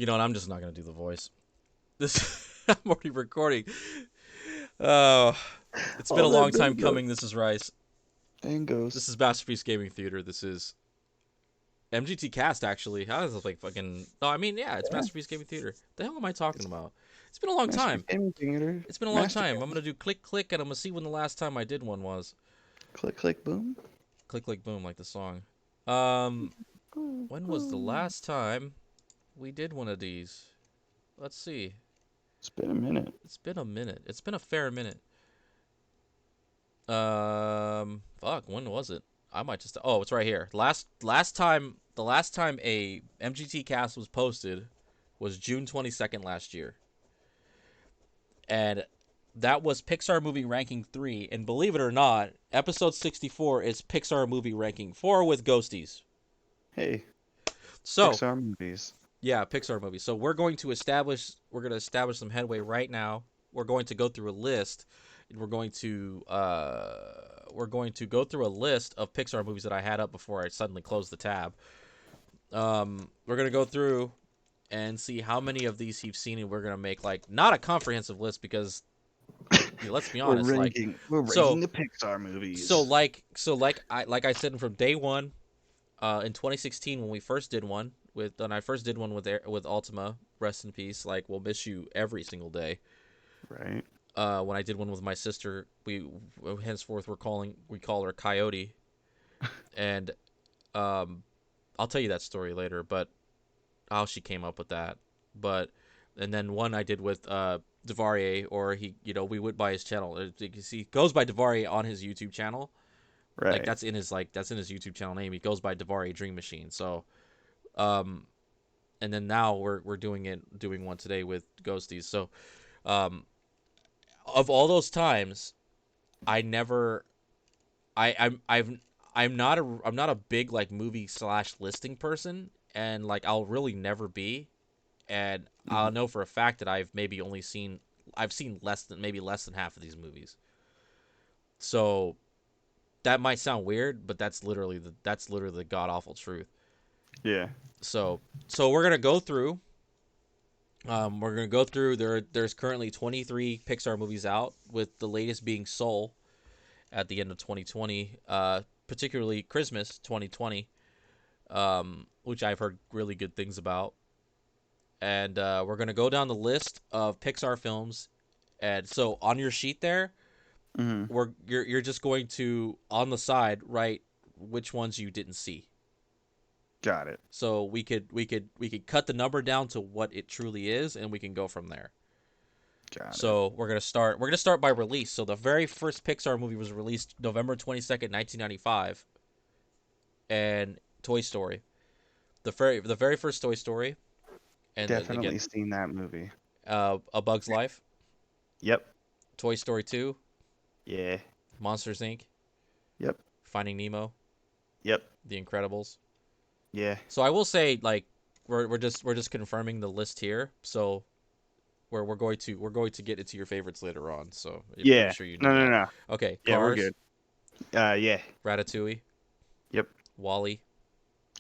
You know what? I'm just not gonna do the voice. This I'm already recording. Oh, it's been a Oh, long there time you go. coming. This is Rice. And This goes. is Masterpiece Gaming Theater. This is MGT Cast. Actually, how is it like fucking? No, I mean, yeah, it's Yeah. Masterpiece Gaming Theater. The hell am I talking It's about? It's been a long Masterpiece time. Gaming Theater. It's been a long time. I'm Mastercast. gonna do click click, and I'm gonna see when the last time I did one was. Click, click, boom. Click click boom, like the song. Um, Boom, when was the boom. last time we did one of these? Let's see. It's been a minute. It's been a minute. It's been a fair minute. Fuck. When was it? I might just. Oh, it's right here. Last time. The last time a MGT cast was posted was June 22nd last year, and that was Pixar movie ranking 3. And believe it or not, episode 64 is Pixar movie ranking 4 with Ghosties. Hey, So Pixar movies. yeah, Pixar movie. So we're going to establish some headway right now. We're going to go through a list. We're going to go through a list of Pixar movies that I had up before I suddenly closed the tab. We're gonna go through and see how many of these you've seen, and we're gonna make like not a comprehensive list because let's be We're honest, like ranking. We're so ranking the Pixar so movies. like I said from day one, in 2016 when we first did one when I first did one with Ultima, rest in peace. Like we'll miss you every single day. Right. When I did one with my sister, we henceforth we call her Coyote, and um, I'll tell you that story later. But how she came up with that, but and then one I did with Devarier, or we went by his channel. You can see he goes by Devarier on his YouTube channel. Like Right. that's in his YouTube channel name. He goes by Devarier Dream Machine. So um, and then now we're doing one today with Ghosties. So um, of all those times, I never I'm not a big like movie slash listing person, and like I'll really never be, and I'll Mhm. know for a fact that I've seen less than half of these movies. So that might sound weird, but that's literally the god awful truth. Yeah. So we're gonna go through. We're gonna go through. There's currently 23 Pixar movies out, with the latest being Soul at the end of 2020. Particularly Christmas 2020, which I've heard really good things about. And we're gonna go down the list of Pixar films. And so on your sheet there, Hmm. you're just going to on the side write which ones you didn't see. Got it. So we could cut the number down to what it truly is, and we can go from there. Got it. So we're gonna start by release. So the very first Pixar movie was released November 22nd, 1995, and Toy Story. The very first Toy Story, and again, Definitely seen that movie. A Bug's Life, Yep. Toy Story 2, Yeah. Monsters Inc., Yep. Finding Nemo, Yep. The Incredibles. Yeah. So I will say, like, we're just confirming the list here. So we're going to get into your favorites later on. So I'm pretty Yeah. sure you No, know no, that. no. Okay, Yeah, we're Cars, good. Yeah. Ratatouille, Yep. Wally,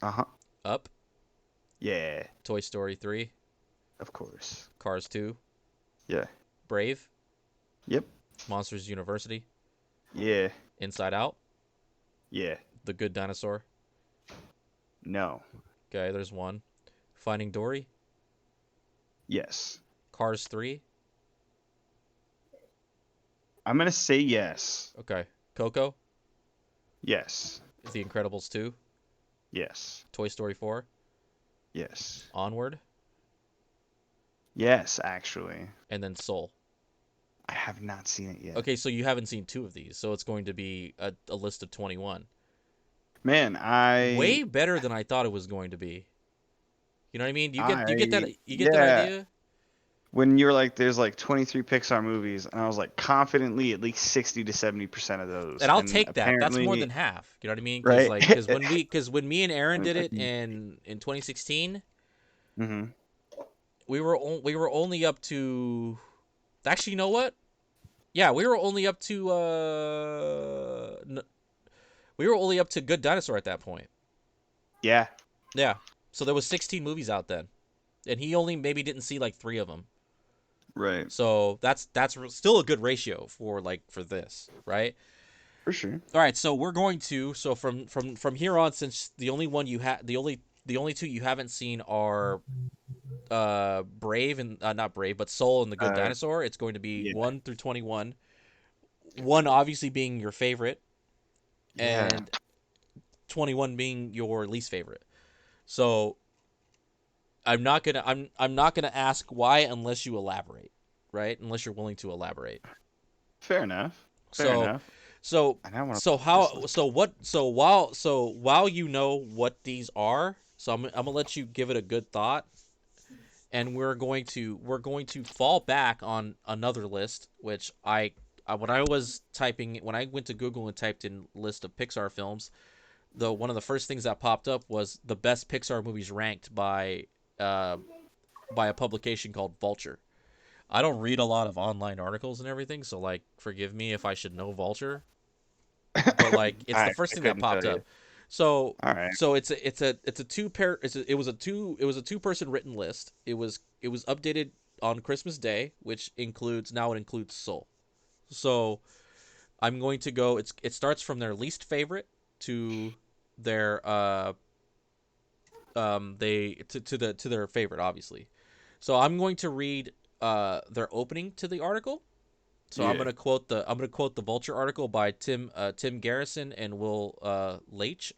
Uh-huh. Up, Yeah. Toy Story 3, Of course. Cars 2, Yeah. Brave, Yep. Monsters University, Yeah. Inside Out, Yeah. The Good Dinosaur. No. Okay, there's one. Finding Dory, Yes. Cars 3. I'm gonna say yes. Okay, Coco, Yes. The Incredibles 2, Yes. Toy Story 4, Yes. Onward, Yes, actually. and then Soul. I have not seen it yet. Okay, so you haven't seen two of these, so it's going to be a list of 21. Man, Way better than I thought it was going to be. You know what I mean? You get that yeah. idea? When you're like, there's like 23 Pixar movies, and I was like, confidently at least 60 to 70% of those. And I'll And take that. That's more apparently, than half. You know what I mean? Because right? like, because when me and Aaron And did it fucking- in 2016, Mhm. we were only up to. Actually, you know what? Yeah, we were only up to Good Dinosaur at that point. Yeah. Yeah. So there was 16 movies out then. and he only maybe didn't see like 3 of them. Right. So that's still a good ratio for this, right? For sure. All right, so we're going to so from here on, since the only one you have the only 2 you haven't seen are Brave and not Brave, but Soul and the Good Uh, Dinosaur. It's going to be yeah. 1 through 21. 1 obviously being your favorite, Yeah. and 21 being your least favorite. So I'm not gonna ask why unless you elaborate, right? Unless you're willing to elaborate. Fair enough. Fair So enough. so And I want to so put this how list. so while you know what these are, so I'm gonna let you give it a good thought, and we're going to fall back on another list, which when I was typing when I went to Google and typed in list of Pixar films, the one of the first things that popped up was the best Pixar movies ranked uh, by a publication called Vulture. I don't read a lot of online articles and everything, so like forgive me if I should know Vulture, but like it's the first I thing that couldn't popped tell you. up. So All right. it's a two pair it was a 2-person written list. It was updated on Christmas Day, which includes now it includes Soul. So I'm going to go. It starts from their least favorite to their to their favorite, obviously. So I'm going to read their opening to the article. So Yeah. I'm gonna quote the Vulture article by Tim Garrison and Will Leitch.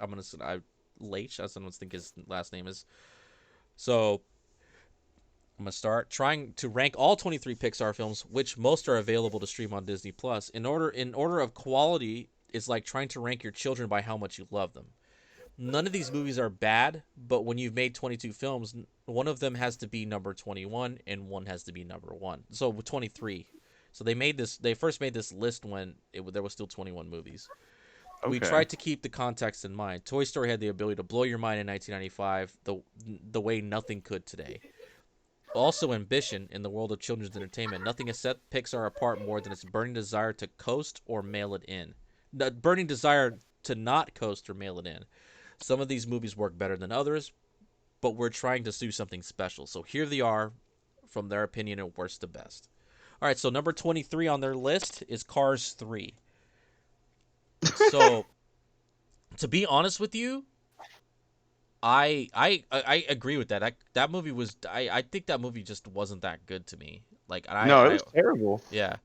Leitch. I don't think his last name is. So I'm gonna start trying to rank all 23 Pixar films, which most are available to stream on Disney Plus. In order of quality, it's like trying to rank your children by how much you love them. None of these movies are bad, but when you've made 22 films, one of them has to be number 21 and one has to be number 1. So 23. So they first made this list when there was still 21 movies. We Okay. tried to keep the context in mind. Toy Story had the ability to blow your mind in 1995 the way nothing could today. Also, ambition in the world of children's entertainment. Nothing has set Pixar apart more than its burning desire to coast or mail it in. The burning desire to not coast or mail it in. Some of these movies work better than others, but we're trying to do something special. So here they are, from their opinion, and worst to best. All right, so number 23 on their list is Cars 3. So to be honest with you, I agree with that. That movie was I think that movie just wasn't that good to me. Like No, it I was terrible. yeah,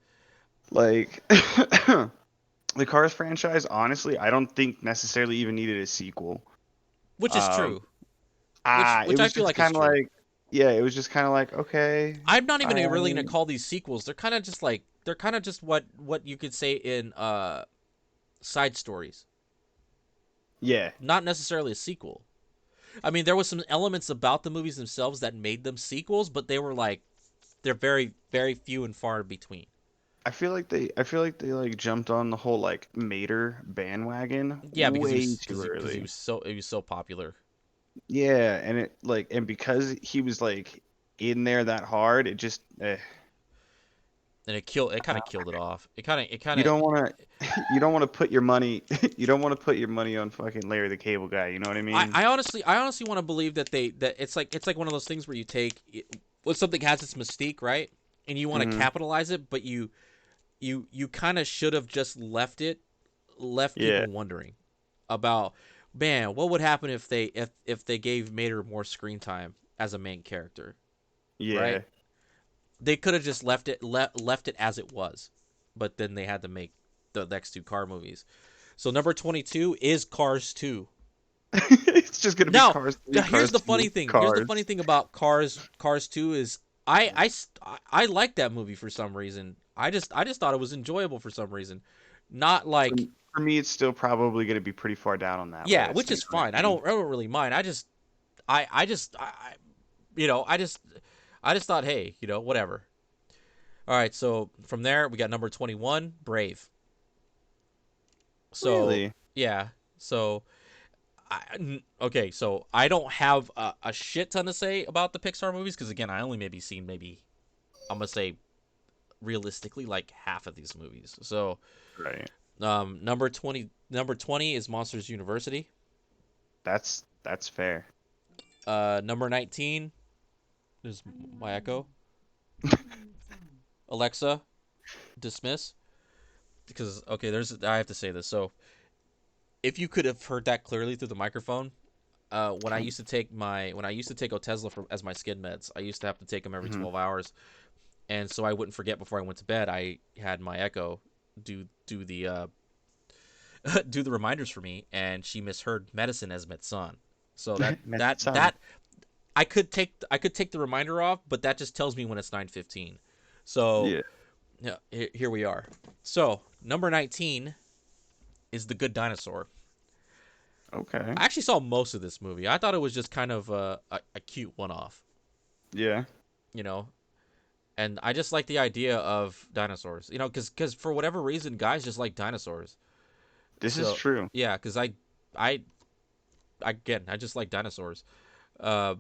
Like the Cars franchise, honestly, I don't think necessarily even needed a sequel. which is Um, true. Which it which I was feel just like is kind of true. like, yeah, it was just kind of like, okay, I'm not even I really gonna mean, call these sequels. They're kind of just what you could say in side stories. yeah, Not necessarily a sequel. I mean, there was some elements about the movies themselves that made them sequels, but they're very very few and far between. I feel like they like jumped on the whole like Mater bandwagon Yeah, because way too he early. was so popular, Yeah, and it like, and because he was like in there that hard, it just, and it kind of killed it off. It kind you of don't want to, you don't want to put your money, you don't want to put your money on fucking Larry the Cable Guy. You know what I mean? I honestly want to believe that it's like one of those things where when something has its mystique, right, and you want to Hmm. capitalize it, but you kind of should have just left Yeah, people wondering about, man, what would happen if they gave Mater more screen time as a main character, right? yeah. They could have just left it as it was, but then they had to make the next 2 car movies. So number 22 is Cars 2. It's just gonna be Now, Cars 3, here's Cars the 2, funny thing. Here's the funny Cars. thing about Cars 2 is I like that movie for some reason. I just thought it was enjoyable for some reason. Not For, like, for me, it's still probably gonna be pretty far down on that yeah, list. which In is my fine. opinion. I don't really mind. I just you know, I just thought, hey, whatever. All right, so from there we got number 21, Brave. So, Really? yeah. So okay, so I don't have a shit ton to say about the Pixar movies because again, I only maybe seen maybe I'm gonna say realistically like half of these movies. So Right. number 20 is Monsters University. That's fair. Number 19, There's my echo. Alexa, dismiss. Because okay, there's I have to say this. So if you could have heard that clearly through the microphone, when I used to take Otezla as my skin meds, I used to have to take them every Mhm. 12 hours, and so I wouldn't forget before I went to bed. I had my Echo do the do the reminders for me, and she misheard medicine as medicine. So Met son. that I could take the reminder off, but that just tells me when it's 9:15. So Yeah. yeah, here we are. So number 19 is The Good Dinosaur. Okay. I actually saw most of this movie. I thought it was just kind of a cute one off, Yeah. you know, and I just like the idea of dinosaurs, because for whatever reason, guys just like dinosaurs. This is So true. yeah, because I again, I just like dinosaurs. Uh,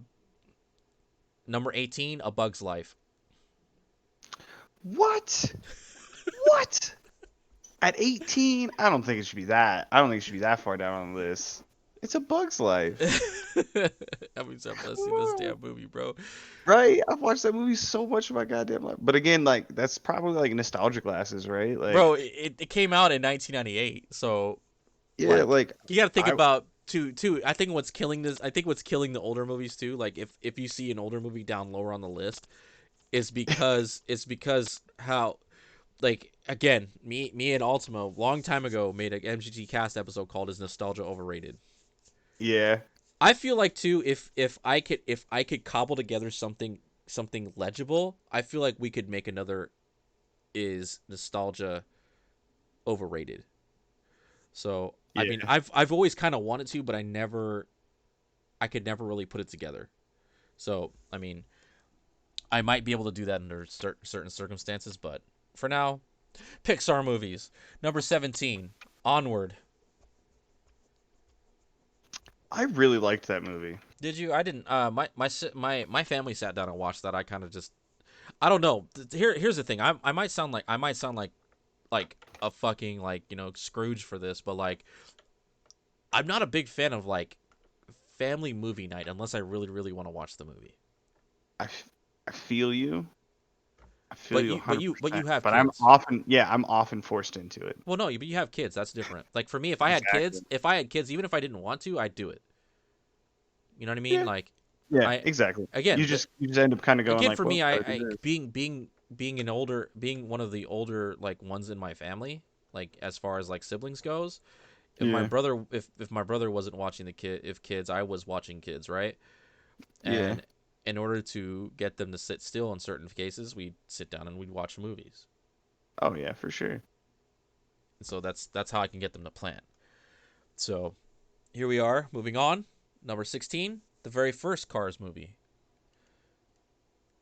Number 18, A Bug's Life. What? What? At 18, I don't think it should be that. I don't think it should be that far down on the list. It's a Bug's Life. I mean, stop blessing this Come on. damn movie, bro. Right? I've watched that movie so much of my goddamn life. But again, like that's probably like nostalgia glasses, right? Like, Bro, it came out in 1998, so yeah, like like you got to think I about too. I think what's killing this. I think what's killing the older movies too. Like if you see an older movie down lower on the list, is because how like again me and Ultima long time ago made an MGT Cast episode called "Is Nostalgia Overrated." yeah, I feel like too if I could cobble together something legible, I feel like we could make another "Is Nostalgia Overrated." So I mean yeah, I've always kind of wanted to, but I could never really put it together. So I mean I might be able to do that under certain circumstances, but for now, Pixar movies. Number 17, Onward. I really liked that movie. Did you? I didn't. My family sat down and watched that. I kind of just. I don't know. Here's the thing. I might sound like a fucking like Scrooge for this, but like I'm not a big fan of like family movie night unless I really want to watch the movie. I, f- I feel you. I feel But you you but you but you 100%. have But I'm kids. often, yeah, I'm often forced into it. Well, no, but you have kids. That's different. Like for me, Exactly. if I had kids, even if I didn't want to, I'd do it. You know what I mean? Yeah. Like Yeah. I Exactly. again, You just end up kind of going again like, for well, me, gotta do I this. being one of the older like ones in my family, like as far as like siblings goes. Yeah. If my brother wasn't watching kids, I was watching kids, right? Yeah. And in order to get them to sit still in certain cases, we'd sit down and we'd watch movies. Oh yeah, for sure. And so that's how I can get them to plan. So here we are, moving on. Number 16, the very first Cars movie.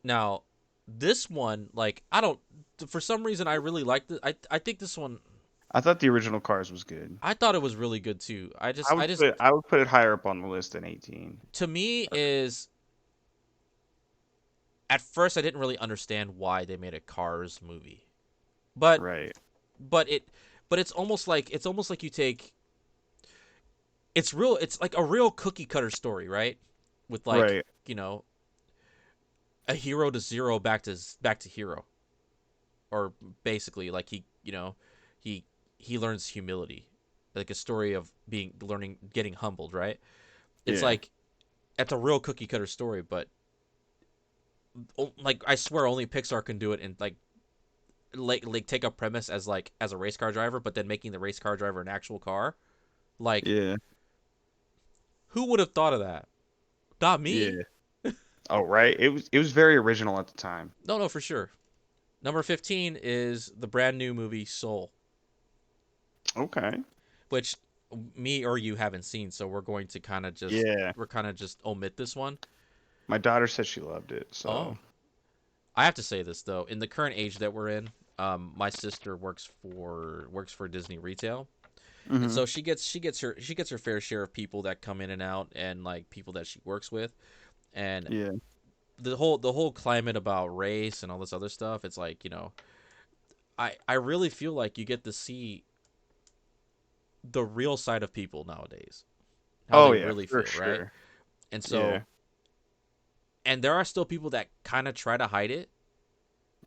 Now, this one, like, I don't, for some reason, I really liked it. I think this one, I thought the original Cars was good. I thought it was really good too. I would put it higher up on the list than 18. To me, is at first I didn't really understand why they made a Cars movie, but Right. but it, but it's almost like you take, it's like a real cookie cutter story, right? With like Right. you know a hero to zero back to hero, or basically like he he learns humility, like a story of being learning getting humbled, right? It's Yeah. like that's a real cookie cutter story, but like I swear only Pixar can do it, and like take a premise as like as a race car driver, but then making the race car driver an actual car. Like Yeah. who would have thought of that? Not me. Yeah. Oh, right. It was very original at the time. No, for sure. Number 15 is the brand new movie Soul, Okay. which me or you haven't seen, so Yeah. we're kind of just omit this one. My daughter said she loved it, Oh, so I have to say this though. In the current age that we're in, my sister works for Disney retail, and hmm so she gets her fair share of people that come in and out, and like people that she works with, and yeah. the whole climate about race and all this other stuff. It's like I really feel like you get to see the real side of people nowadays, how Oh they yeah, really for feel, right? sure. And so Yeah. And there are still people that kind of try to hide it,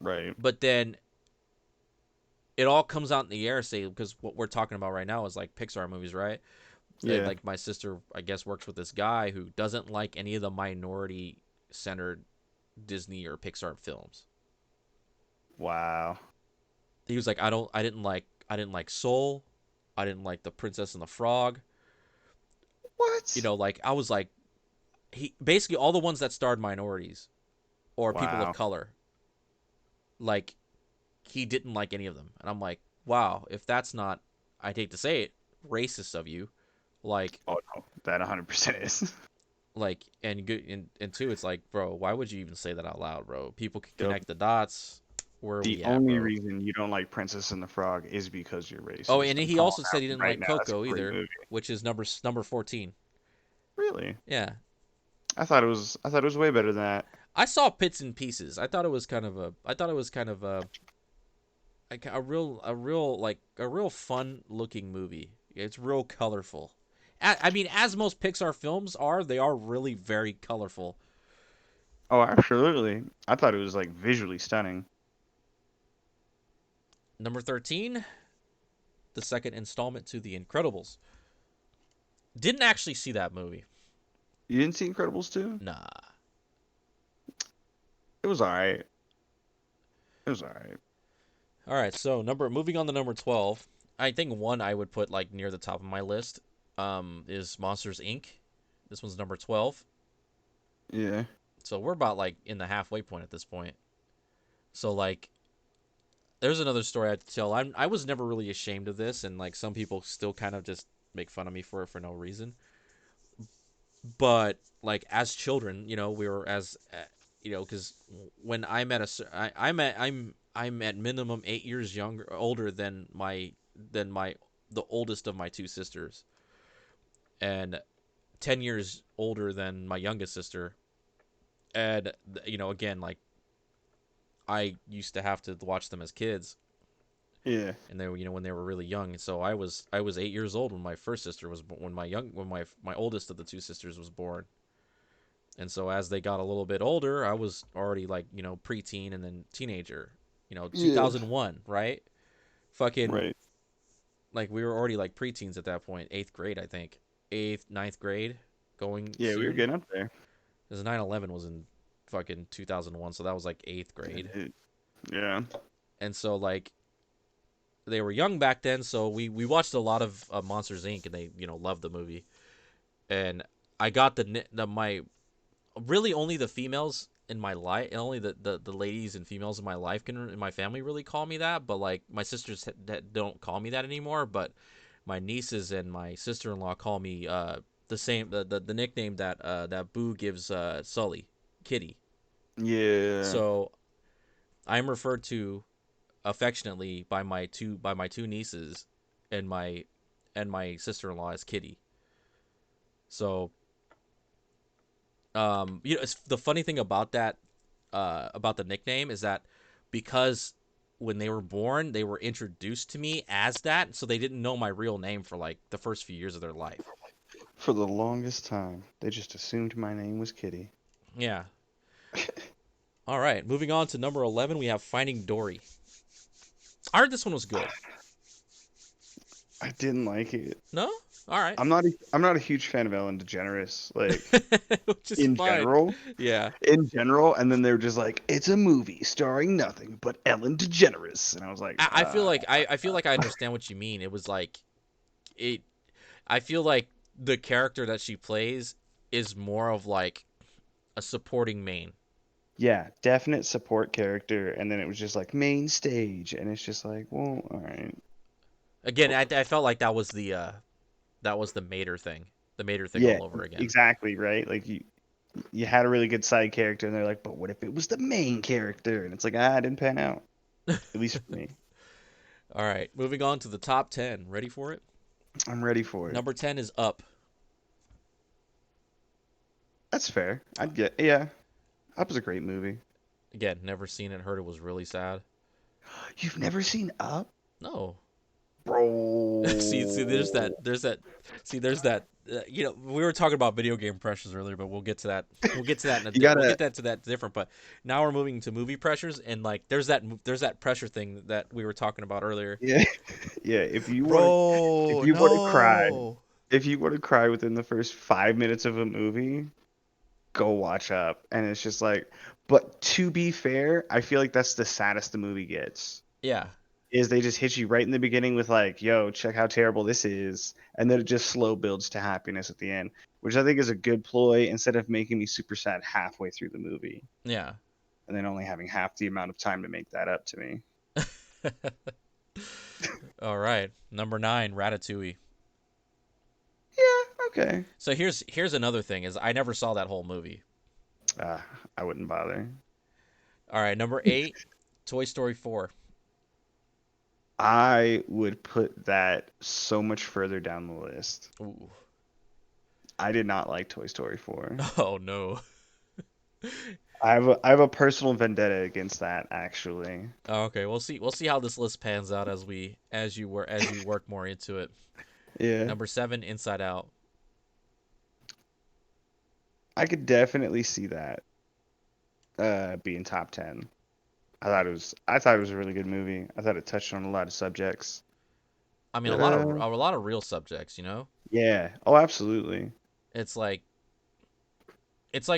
Right. but then it all comes out in the air, say, because what we're talking about right now is like Pixar movies, right? And Yeah. like my sister, I guess, works with this guy who doesn't like any of the minority centered Disney or Pixar films. Wow. He was like, I didn't like Soul, I didn't like The Princess and the Frog. You What? know, like I was like, he basically all the ones that starred minorities or people of Wow. color, like he didn't like any of them. And I'm like, wow, if that's not, I'd hate to say it, racist of you, like Oh no, that 100% is. and good and two, it's like, bro, why would you even say that out loud, bro? People can Yep. connect the dots. Where are The we at, only bro? reason you don't like Princess and the Frog is because you're Oh, racist. and I'm he calling also said that he didn't right like now. That's a Coco great either, movie. which is number 14. Really? Yeah, I thought it was way better than that. I saw bits and pieces. I thought it was kind of a real fun looking movie. It's real colorful. I mean, as most Pixar films are, they are really very colorful. Oh, absolutely. I thought it was like visually stunning. Number 13, the second installment to The Incredibles. Didn't actually see that movie. You didn't see Incredibles 2? Nah. It was alright. It was alright. All right, so moving on to number 12. I think one I would put like near the top of my list is Monsters Inc. This one's number 12. Yeah. So we're about like in the halfway point at this point. So like there's another story I have to tell. I was never really ashamed of this, and like some people still kind of just make fun of me for it for no reason. But like as children, you know, we were as you know, because when I'm at I'm at minimum 8 years younger older than my the oldest of my two sisters, and 10 years older than my youngest sister. And you know, again, like I used to have to watch them as kids, Yeah. and they were, you know, when they were really young. So I was 8 years old when my first sister was when my oldest of the two sisters was born. And so as they got a little bit older, I was already like, you know, preteen and then teenager. You know, Yeah. 2001, right? Fucking Right. like we were already like preteens at that point, eighth grade, I think, eighth, ninth grade, going Yeah, we were soon. getting up there. Because 9/11 was in fucking 2001, so that was like eighth grade. Yeah. And so like they were young back then, so we watched a lot of Monsters Inc. and they, you know, loved the movie. And I got the my really only the females in my life, only the ladies and females in my life in my family really call me that. But like my sisters that don't call me that anymore. But my nieces and my sister-in-law call me the same the nickname that that Boo gives Sully, Kitty. Yeah. So I'm referred to affectionately by my two nieces and my sister-in-law as Kitty. So you know, it's the funny thing about the nickname is that because when they were born, they were introduced to me as that, so they didn't know my real name for like the first few years of their life. For the longest time, they just assumed my name was Kitty. Yeah. All right, moving on to number 11, we have Finding Dory. I heard this one was good. I didn't like it. No? All right. I'm not a huge fan of Ellen DeGeneres, like Which is in fine. general. Yeah. In general, and then they were just like, it's a movie starring nothing but Ellen DeGeneres. And I was like, I feel like I feel like I understand what you mean. It was like it I feel like the character that she plays is more of like a supporting main. yeah, definite support character. And then it was just like main stage. And it's just like, well, all right. Again, I felt like that was the Mater thing Yeah, all over again. exactly, right? Like you had a really good side character, and they're like, but what if it was the main character? And it's like, it didn't pan out. At least for me. All right, moving on to the top 10. Ready for it? I'm ready for it. Number 10 is Up. That's fair. I'd get, yeah. Up was a great movie. Again, never seen it. Heard it was really sad. You've never seen Up? No. Bro. See, there's that. See, there's that. we were talking about video game pressures earlier, but we'll get to that. We'll get to that. You We'll gotta, get that to that different. But now we're moving to movie pressures, and like there's that pressure thing that we were talking about earlier. yeah, yeah. If Bro, you want to cry, no. if you want to cry within the first 5 minutes of a movie, go watch Up. And it's just like, but to be fair, I feel like that's the saddest the movie gets. Yeah, Is they just hit you right in the beginning with like, yo, check how terrible this is, and then it just slow builds to happiness at the end, which I think is a good ploy instead of making me super sad halfway through the movie yeah. and then only having half the amount of time to make that up to me. All right, number 9, Ratatouille. Yeah, okay. So here's another thing is I never saw that whole movie. Uh, I wouldn't bother. All right, number 8, Toy Story 4. I would put that so much further down the list. Ooh. I did not like Toy Story 4. Oh no. I have a personal vendetta against that actually. Oh, okay, we'll see. We'll see how this list pans out as you work more into it. Yeah. Number 7, Inside Out. I could definitely see that being top 10. I thought it was a really good movie. I thought it touched on a lot of subjects. I mean, That a lot of real subjects. yeah. Oh, absolutely. It's like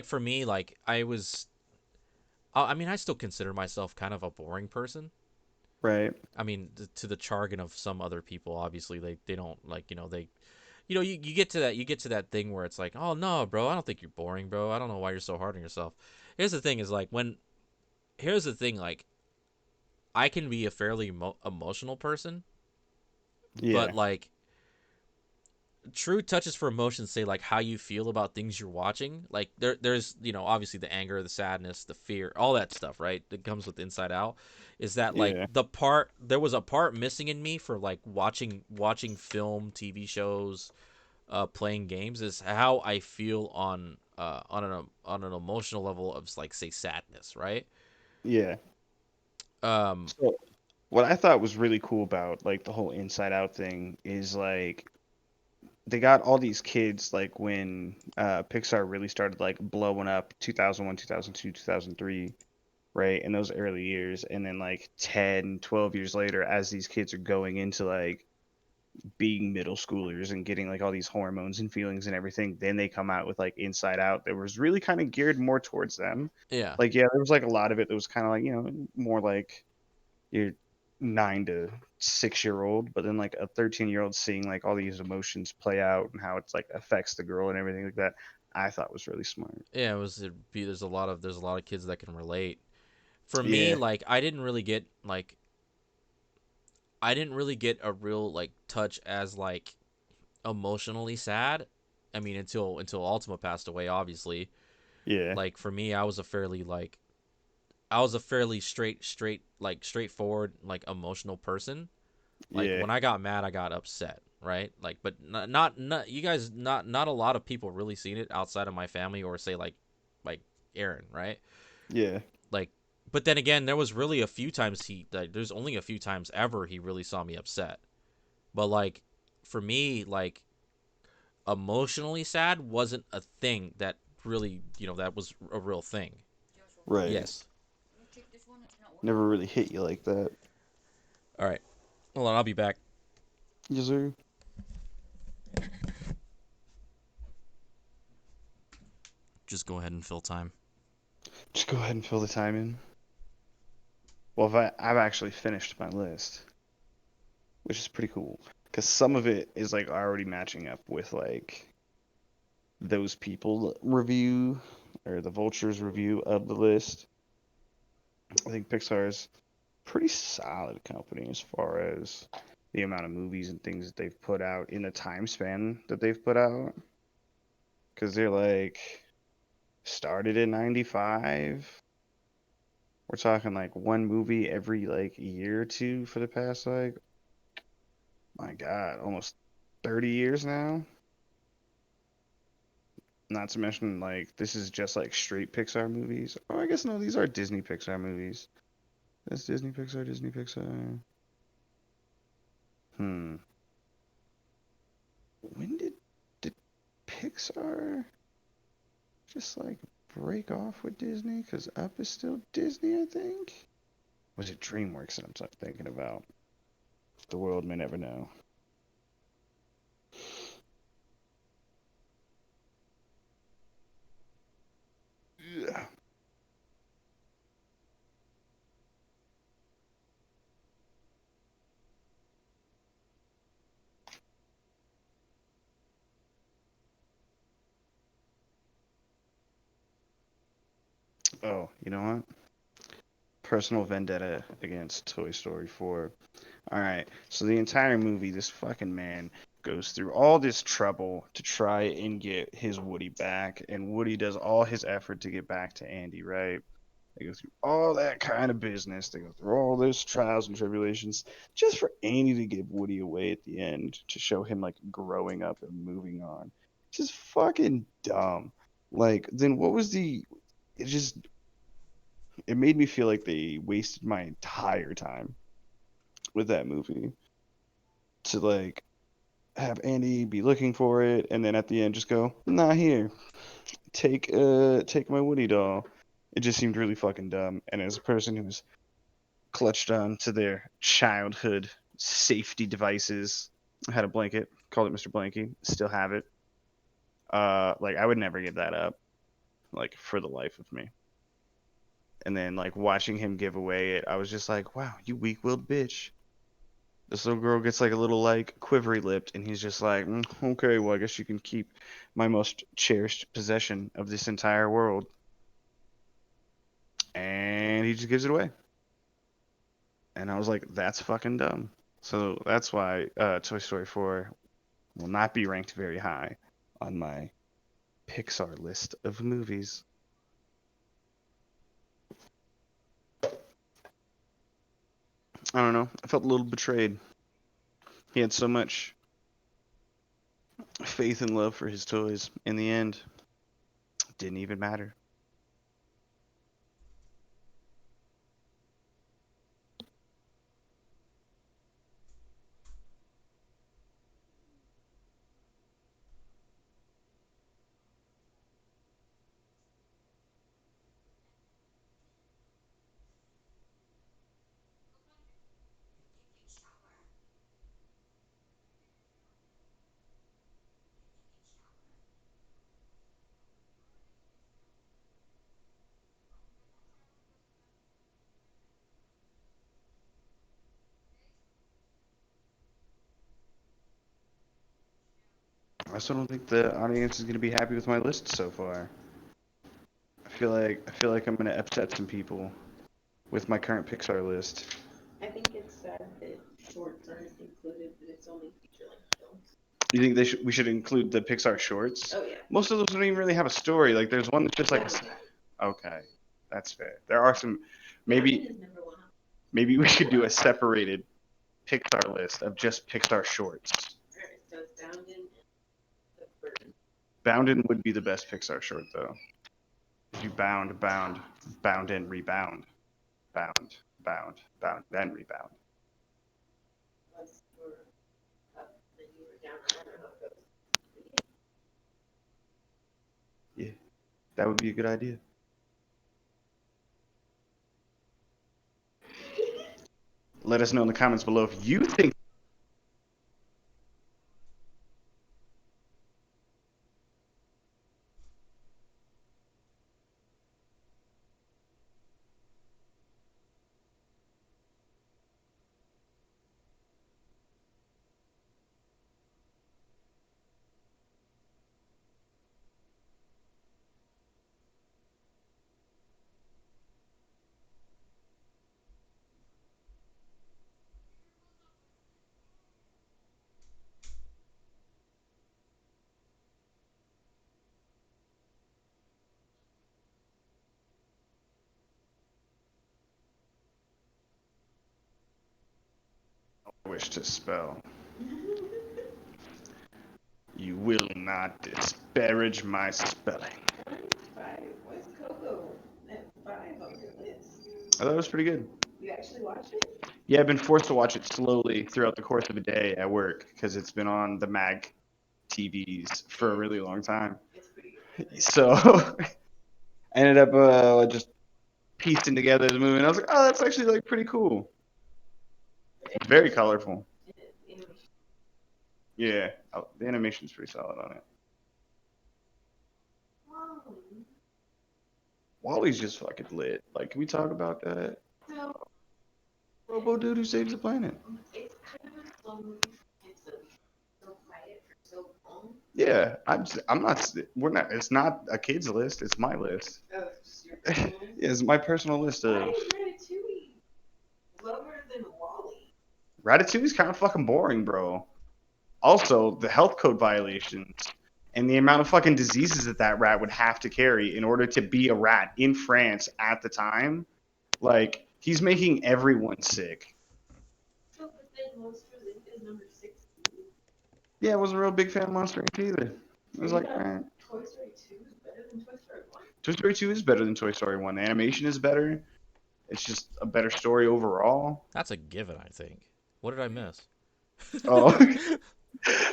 for me, like I mean, I still consider myself kind of a boring person. Right. I mean, to the jargon of some other people, obviously they don't like they you get to that thing where it's like, oh no, bro, I don't think you're boring, bro. I don't know why you're so hard on yourself. Here's the thing is like when here's the thing like I can be a fairly emotional person, but Yeah. like true touches for emotions say like how you feel about things you're watching. Like there's obviously the anger, the sadness, the fear, all that stuff, right? That comes with Inside Out. Is that like Yeah. there was a part missing in me for like watching film, TV shows, playing games is how I feel on an emotional level of like say sadness, right? Yeah. Um, So what I thought was really cool about like the whole Inside Out thing is like they got all these kids like when Pixar really started like blowing up 2001, 2002, 2003, right? In those early years and then like 10, 12 years later as these kids are going into like being middle schoolers and getting like all these hormones and feelings and everything, then they come out with like Inside Out that was really kind of geared more towards them. yeah, Like yeah, there was like a lot of it that was kind of like, more like your 9 to 6 year old, but then like a 13-year old seeing like all these emotions play out and how it's like affects the girl and everything like that, I thought was really smart. yeah. There's a lot of kids that can relate. For me, Yeah, like I didn't really get a real like touch as like emotionally sad. I mean, until Ultima passed away, obviously. yeah, Like for me, I was a fairly straightforward like emotional person. Like yeah, when I got mad, I got upset, right? Like, but not you guys not a lot of people really seen it outside of my family or say like Aaron, right? yeah, Like, but then again, there was really a few times there's only a few times ever he really saw me upset. But like for me, like emotionally sad wasn't a thing that really that was a real thing. right. Yes. Never really hit you like that. All right. Hold on, I'll be back. Yes, sir. Just go ahead and fill time. Just go ahead and fill the time in. Well, I've actually finished my list, which is pretty cool because some of it is like already matching up with like those people review or the Vultures review of the list. I think Pixar's pretty solid company as far as the amount of movies and things that they've put out in the time span that they've put out. Because they're like started in 95. We're talking like one movie every like year or two for the past like, my God, almost 30 years now. Not to mention like this is just like straight Pixar movies. Oh, I guess no, these are Disney Pixar movies. That's Disney Pixar, Disney Pixar. Hmm. When did Pixar just like break off with Disney? Because Up is still Disney, I think. Was it DreamWorks that I'm thinking about? The world may never know. Yeah. Oh, you know what? Personal vendetta against Toy Story 4. Alright, so the entire movie, this fucking man goes through all this trouble to try and get his Woody back, and Woody does all his effort to get back to Andy, right? They go through all that kind of business. They go through all those trials and tribulations just for Andy to give Woody away at the end to show him like growing up and moving on. It's just fucking dumb. Like, then what was the? It just it made me feel like they wasted my entire time with that movie to like have Andy be looking for it and then at the end just go, nah, here, take my Woody doll. It just seemed really fucking dumb. And as a person who's clutched on to their childhood safety devices, I had a blanket, called it Mr. Blanky, still have it. Like I would never give that up, like for the life of me. And then like watching him give away it, I was just like, wow, you weak-willed bitch. This little girl gets like a little like quivery lipped, and he's just like, okay, well I guess you can keep my most cherished possession of this entire world, and he just gives it away. And I was like, that's fucking dumb. So that's why Toy Story 4 will not be ranked very high on my Pixar list of movies. I don't know. I felt a little betrayed. He had so much faith and love for his toys. In the end, it didn't even matter. I still don't think the audience is going to be happy with my list so far. I feel like I'm going to upset some people with my current Pixar list. I think it's sad that shorts aren't included, but it's only feature-length films. You think we should include the Pixar shorts? Oh yeah. Most of those don't even really have a story. Like there's one that's just like okay, that's fair. There are some maybe maybe we should do a separated Pixar list of just Pixar shorts. Alright, so it's Boundin and the Bird. Boundin would be the best Pixar short though. If you bound and rebound, bound, then rebound. Plus you were up and you were down. I don't know how it goes. Yeah, that would be a good idea. Let us know in the comments below if you think I wish to spell. You will not disparage my spelling. What's Coco at 5 on your list? I thought it was pretty good. You actually watched it? Yeah, I've been forced to watch it slowly throughout the course of a day at work because it's been on the mag TVs for a really long time. It's pretty good. So I ended up just piecing together the movie, and I was like, oh, that's actually like pretty cool. It's very colorful. Animation. Yeah, the animation's pretty solid on it. Wow. Wally's just fucking lit. Like, can we talk about that? So Robo dude who saves the planet. it's kind of a slow movie. It's so quiet for so long. Yeah, I'm not. We're not. It's not a kid's list. It's my list. Oh, it's just your Yeah, personal. it's my personal list Why of. is Ratatouille lower than Wally? Ratatouille's kind of fucking boring, bro. Also, the health code violations and the amount of fucking diseases that rat would have to carry in order to be a rat in France at the time. Like, he's making everyone sick. So, but then Monsters Inc. is number 16. Yeah, I wasn't a real big fan of Monster Inc. either. It was like, Toy Story 2 is better than Toy Story 1. Toy Story 2 is better than Toy Story 1. The animation is better. It's just a better story overall. That's a given, I think. What did I miss? Oh.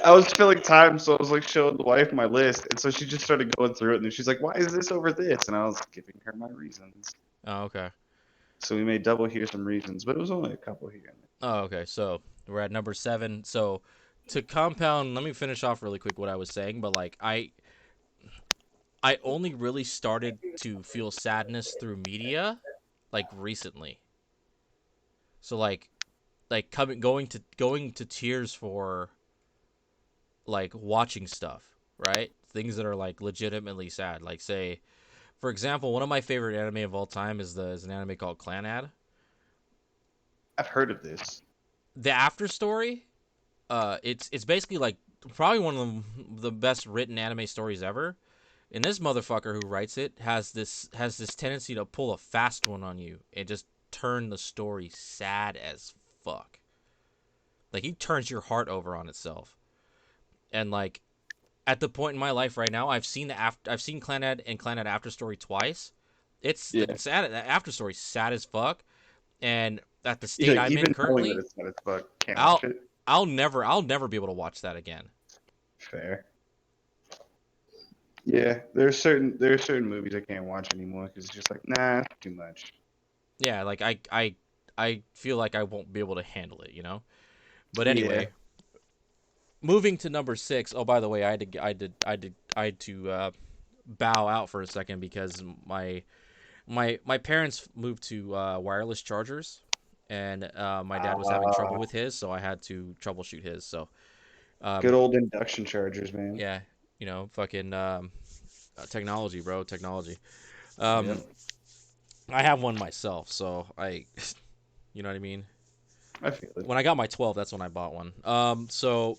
I was filling time, so I was like showing the wife my list, and so she just started going through it, and then she's like, "Why is this over this?" And I was giving her my reasons. Oh, okay. So we made double hear some reasons, but it was only a couple here. Oh, okay. So we're at number 7. So to compound, let me finish off really quick what I was saying. But like I only really started to feel sadness through media, like recently. So like going to tears for like watching stuff, right? Things that are like legitimately sad. Like say, for example, one of my favorite anime of all time is an anime called Clanad. I've heard of this. The after story, it's basically like probably one of the best written anime stories ever. And this motherfucker who writes it has this tendency to pull a fast one on you and just turn the story sad as fuck. Like he turns your heart over on itself. And like at the point in my life right now, I've seen Clanad and Clanad After Story twice. It's Yeah. the sad After Story sad as fuck. And at the You're state like, I'm in even knowing that currently, it's not as fuck, can't watch I'll it. I'll never be able to watch that again. Fair. Yeah, there are certain movies I can't watch anymore because it's just like, nah, it's too much. Yeah, like I feel like I won't be able to handle it, you know. But Yeah. anyway, moving to number 6. Oh, by the way, I had to bow out for a second because my parents moved to wireless chargers, and my dad was having trouble Uh, with his, so I had to troubleshoot his. So good old induction chargers, man. yeah, fucking technology, bro, technology. Yep. Um, I have one myself, so I, you know what I mean. I feel it. When I got my 12, that's when I bought one. So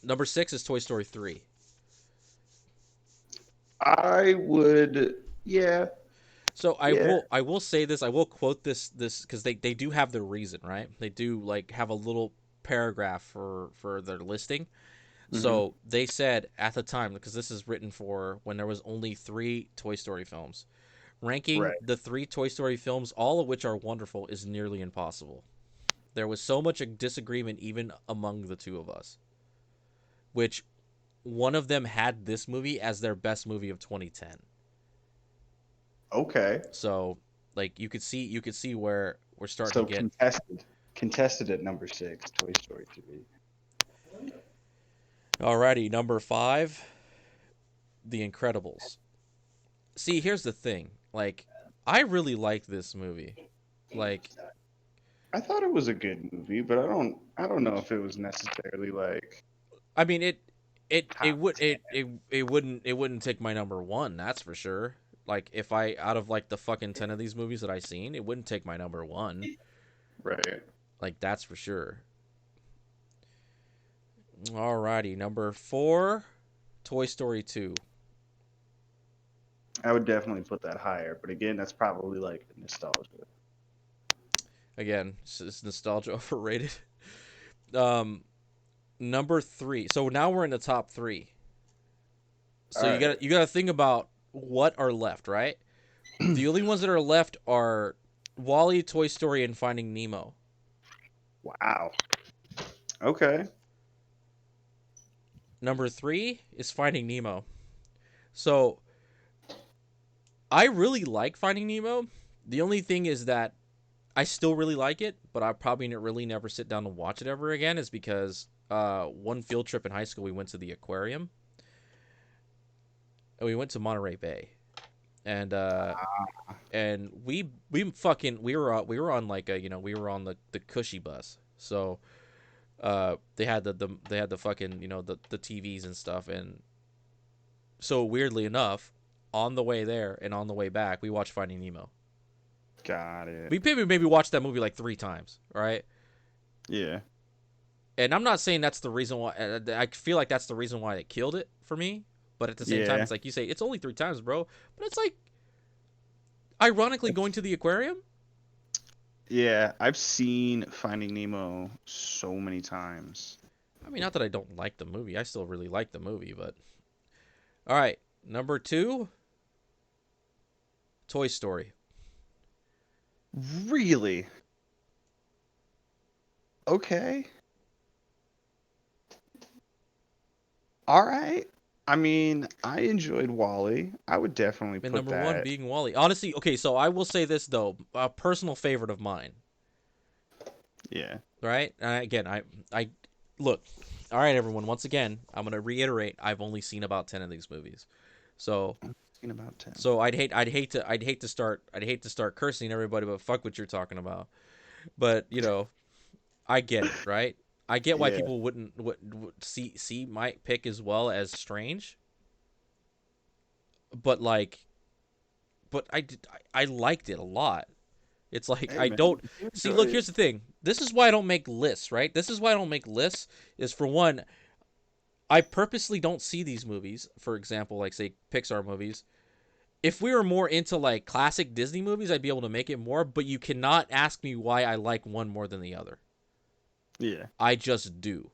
number 6 is Toy Story 3. I would, yeah, So yeah. I will say this, I will quote this because they do have their reason, right? They do like have a little paragraph for their listing. Hmm. So they said at the time, because this is written for when there was only 3 Toy Story films, ranking Right. the 3 Toy Story films, all of which are wonderful, is nearly impossible. There was so much disagreement even among the two of us, which one of them had this movie as their best movie of 2010. Okay. So like you could see where we're starting to So get. contested at number 6, Toy Story 3. Alrighty, number 5, The Incredibles. See, here's the thing. Like, I really like this movie. Like, I thought it was a good movie, but I don't know if it was necessarily like I mean, it top would 10. it wouldn't take my number 1. That's for sure. Like, if I out of like the fucking 10 of these movies that I've seen, it wouldn't take my number 1. Right. Like, that's for sure. Alrighty, number 4, Toy Story 2. I would definitely put that higher, but again, that's probably like nostalgia. Again, is nostalgia overrated? Um, number 3. So now we're in the top 3. So All right. you gotta think about what are left, right? The only ones that are left are Wally, Toy Story, and Finding Nemo. Wow. Okay. Number 3 is Finding Nemo. So I really like Finding Nemo. The only thing is that I still really like it, but I probably really never sit down and watch it ever again. Is because one field trip in high school we went to the aquarium and we went to Monterey Bay, and we were on like a we were on the cushy bus, so they had they had the fucking the TVs and stuff, and so weirdly enough, on the way there and on the way back we watched Finding Nemo. Got it. We maybe watched that movie like 3 times, right? Yeah. And I'm not saying that's the reason why. I feel like that's the reason why it killed it for me. But at the same time, Yeah. it's like you say, it's only 3 times, bro. But it's like, ironically, going to the aquarium. Yeah, I've seen Finding Nemo so many times. I mean, not that I don't like the movie. I still really like the movie. But all right, number 2, Toy Story. Really? Okay. All right. I mean, I enjoyed Wally. I would definitely And put number 1 that. being Wally. Honestly, okay, so I will say this though, a personal favorite of mine. Yeah. Right? Again, I look. All right, everyone. Once again, I'm gonna reiterate. I've only seen about 10 of these movies, so Seen about 10. so I'd hate to start cursing everybody, but fuck what you're talking about. But I get it, right? I get why Yeah. people would see my pick as well as strange, but I liked it a lot. It's like Hey, I man. don't You see. enjoyed Look, it. here's the thing. This is why I don't make lists, right? This is why I don't make lists. Is for one, I purposely don't see these movies. For example, like say Pixar movies. If we were more into like classic Disney movies, I'd be able to make it more. But you cannot ask me why I like one more than the other. Yeah. I just do,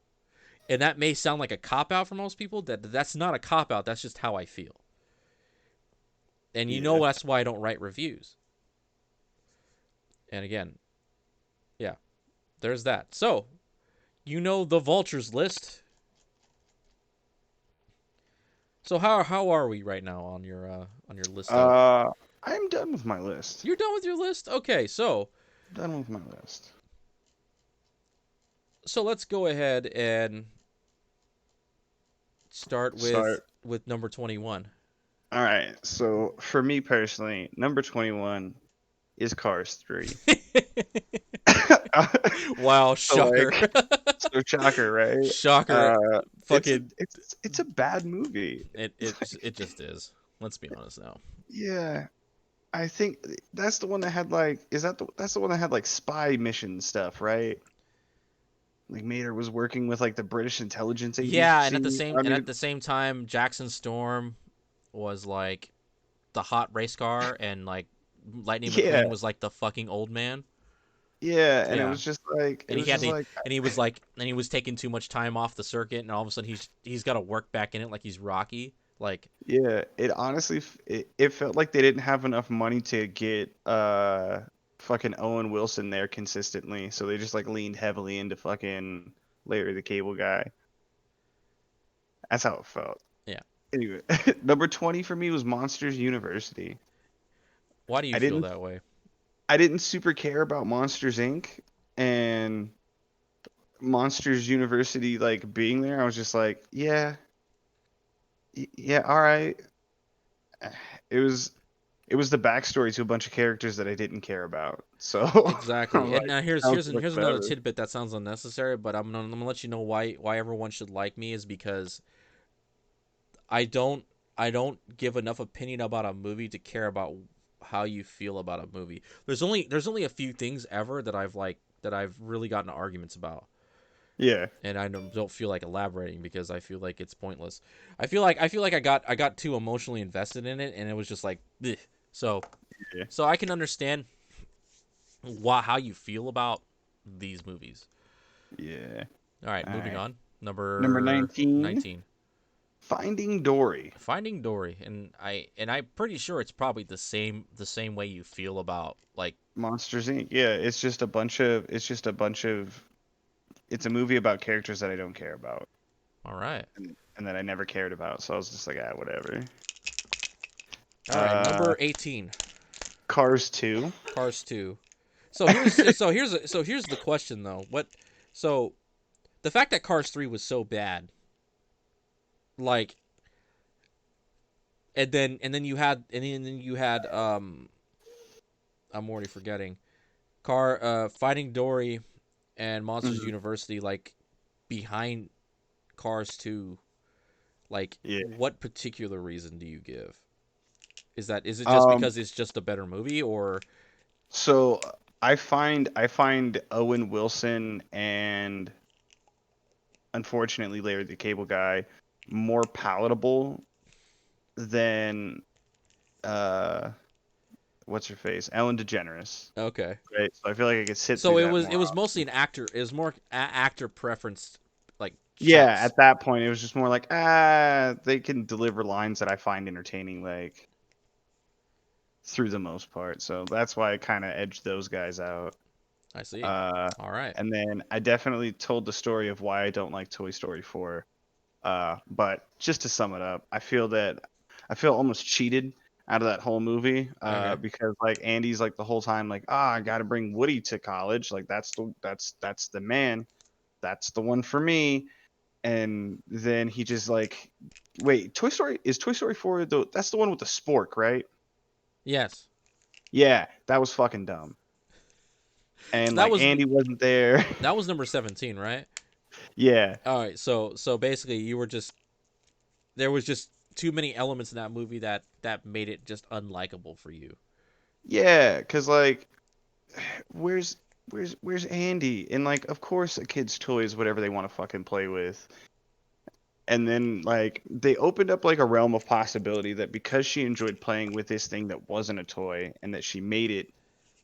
and that may sound like a cop out for most people. That's not a cop out. That's just how I feel. And Yeah. that's why I don't write reviews. And again, yeah, there's that. So the vultures list. So how are we right now on your list of? I'm done with my list. You're done with your list? Okay, Done with my list. so let's go ahead and start Start. with number 21. All right. So for me personally, number 21 is Cars 3. Wow, So shocker. like, so shocker, right? Shocker. It's Fucking it's a bad movie. it just is. Let's be honest now. Yeah, I think that's the one that had like, that's the one that had like spy mission stuff, right? Like Mater was working with like the British intelligence Yeah, and agency. at the same time Jackson Storm was like the hot race car and like Lightning Yeah, McQueen was like the fucking old man. yeah, and Yeah. And he had to, and he was like, and he was taking too much time off the circuit, and all of a sudden he's got to work back in it like he's Rocky. Like, yeah. It honestly, it felt like they didn't have enough money to get fucking Owen Wilson there consistently, so they just like leaned heavily into fucking Larry the Cable Guy. That's how it felt. yeah. Anyway, number 20 for me was Monsters University. Why do you I feel didn't that way? I didn't super care about Monsters Inc. and Monsters University like being there. I was just like, yeah, yeah, all right. It was the backstory to a bunch of characters that I didn't care about. So I'm Exactly. And like, now sounds so much here's another better. tidbit that sounds unnecessary, but I'm gonna let you know why everyone should like me is because I don't give enough opinion about a movie to care about how you feel about a movie. There's only a few things ever that I've really gotten arguments about. Yeah, And I don't feel like elaborating because I feel like it's pointless. I feel like I got too emotionally invested in it, and it was just like, ugh. so yeah, so I can understand how you feel about these movies. yeah. All right, All moving right. on. Number Number 19, 19, Finding Dory. Finding Dory, and I'm pretty sure it's probably the same way you feel about like. Monsters Inc. Yeah, it's a movie about characters that I don't care about. All right, and that I never cared about. So I was just like, whatever. All right, Uh, number 18, Cars 2. Cars 2. So here's the question though. So the fact that Cars 3 was so bad, like, and then you had I'm already forgetting. Finding Dory and Monsters Mhm. University, like, behind Cars 2. Like, Yeah. what particular reason do you give? Is it just Um. because it's just a better movie, or So I find Owen Wilson and unfortunately Larry the Cable Guy more palatable than uh what's her face, Ellen DeGeneres. okay? Right. So I feel like I could sit So through it that was more it was mostly often. an actor. It was more actor preference, like, Yeah, choice. at that point it was just more like they can deliver lines that I find entertaining like through the most part. So that's why I kind of edged those guys out. I see. Uh, All right. and then I definitely told the story of why I don't like Toy Story 4. But just to sum it up, I feel almost cheated out of that whole movie. Okay. Because like Andy's like the whole time like, I got to bring Woody to college. Like that's the man. That's the one for me. And then he just like, wait, Toy Story 4 that's the one with the spork, right? Yes. Yeah, that was fucking dumb. And That like was Andy wasn't there. that was number 17, right? Yeah. All right. So basically, there was just too many elements in that movie that made it just unlikable for you. Yeah, cuz like where's where's Andy? And like of course a kid's toy is whatever they want to fucking play with. And then like they opened up like a realm of possibility that because she enjoyed playing with this thing that wasn't a toy and that she made it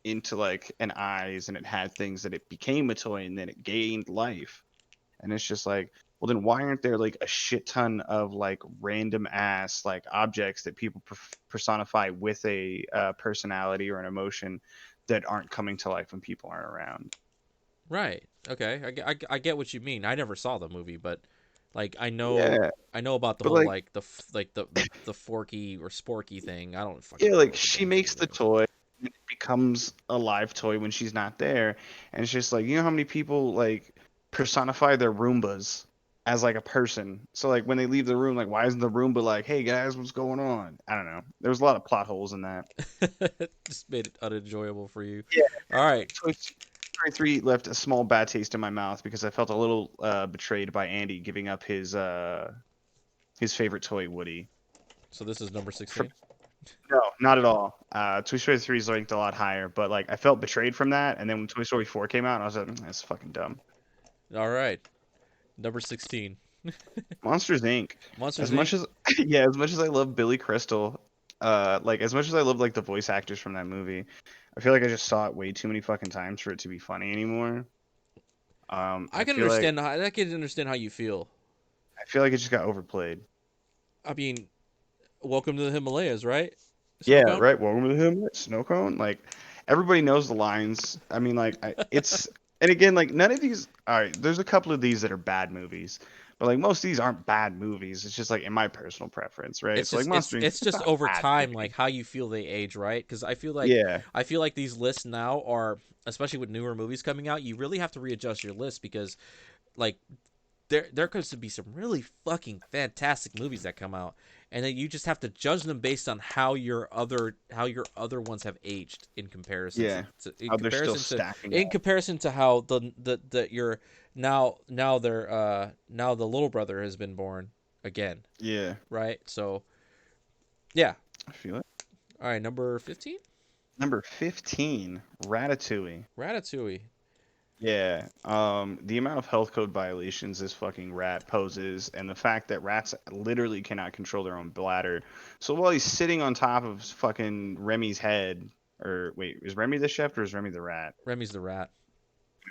into like an eyes and it had things that it became a toy and then it gained life. And it's just like, well, then why aren't there like a shit ton of like random ass like objects that people personify with a personality or an emotion that aren't coming to life when people aren't around? Right. Okay. I get what you mean. I never saw the movie, but, like, Yeah, I know about the but whole, like, like, the forky or sporky thing. I don't fucking yeah, remember like what the she damn shit makes was the name. toy, and it becomes a live toy when she's not there, and it's just like you know how many people like personify their Roombas as like a person. So like when they leave the room, like why isn't the Roomba like, hey guys, what's going on? I don't know. There was a lot of plot holes in that. Just made it unenjoyable for you. Yeah, All right. Toy Story 3 left a small bad taste in my mouth because I felt a little betrayed by Andy giving up his favorite toy, Woody. So this is number For, 16. no, not at all. Toy Story 3 is ranked a lot higher, but like I felt betrayed from that, and then when Toy Story 4 came out, I was like, that's fucking dumb. All right. Number 16. Monsters Inc. Monsters As much Inc. as yeah, as much as I love Billy Crystal, like as much as I love like the voice actors from that movie, I feel like I just saw it way too many fucking times for it to be funny anymore. I can understand I can understand how you feel. I feel like it just got overplayed. I mean, welcome to the Himalayas, right? Snow Yeah, cone? right. Welcome to him, snow cone. Like everybody knows the lines. I mean, like it's and again, like none of these. All right, there's a couple of these that are bad movies, but like most of these aren't bad movies. It's just like in my personal preference, right? It's So like just Monster Inc. it's It's just not a over bad time, like, movie. how you feel they age, right? Because Yeah, I feel like these lists now are, especially with newer movies coming out, you really have to readjust your list because, like, there comes to be some really fucking fantastic movies that come out, and then you just have to judge them based on how your other ones have aged in comparison yeah. in How they're still comparison to stacking up. how the your now the little brother has been born again, Yeah, right? So yeah. I feel it. All right, number 15, Number 15, Ratatouille. Ratatouille. Yeah, the amount of health code violations this fucking rat poses, and the fact that rats literally cannot control their own bladder. So while he's sitting on top of fucking Remy's head, or wait, is Remy the chef or is Remy the rat? Remy's the rat.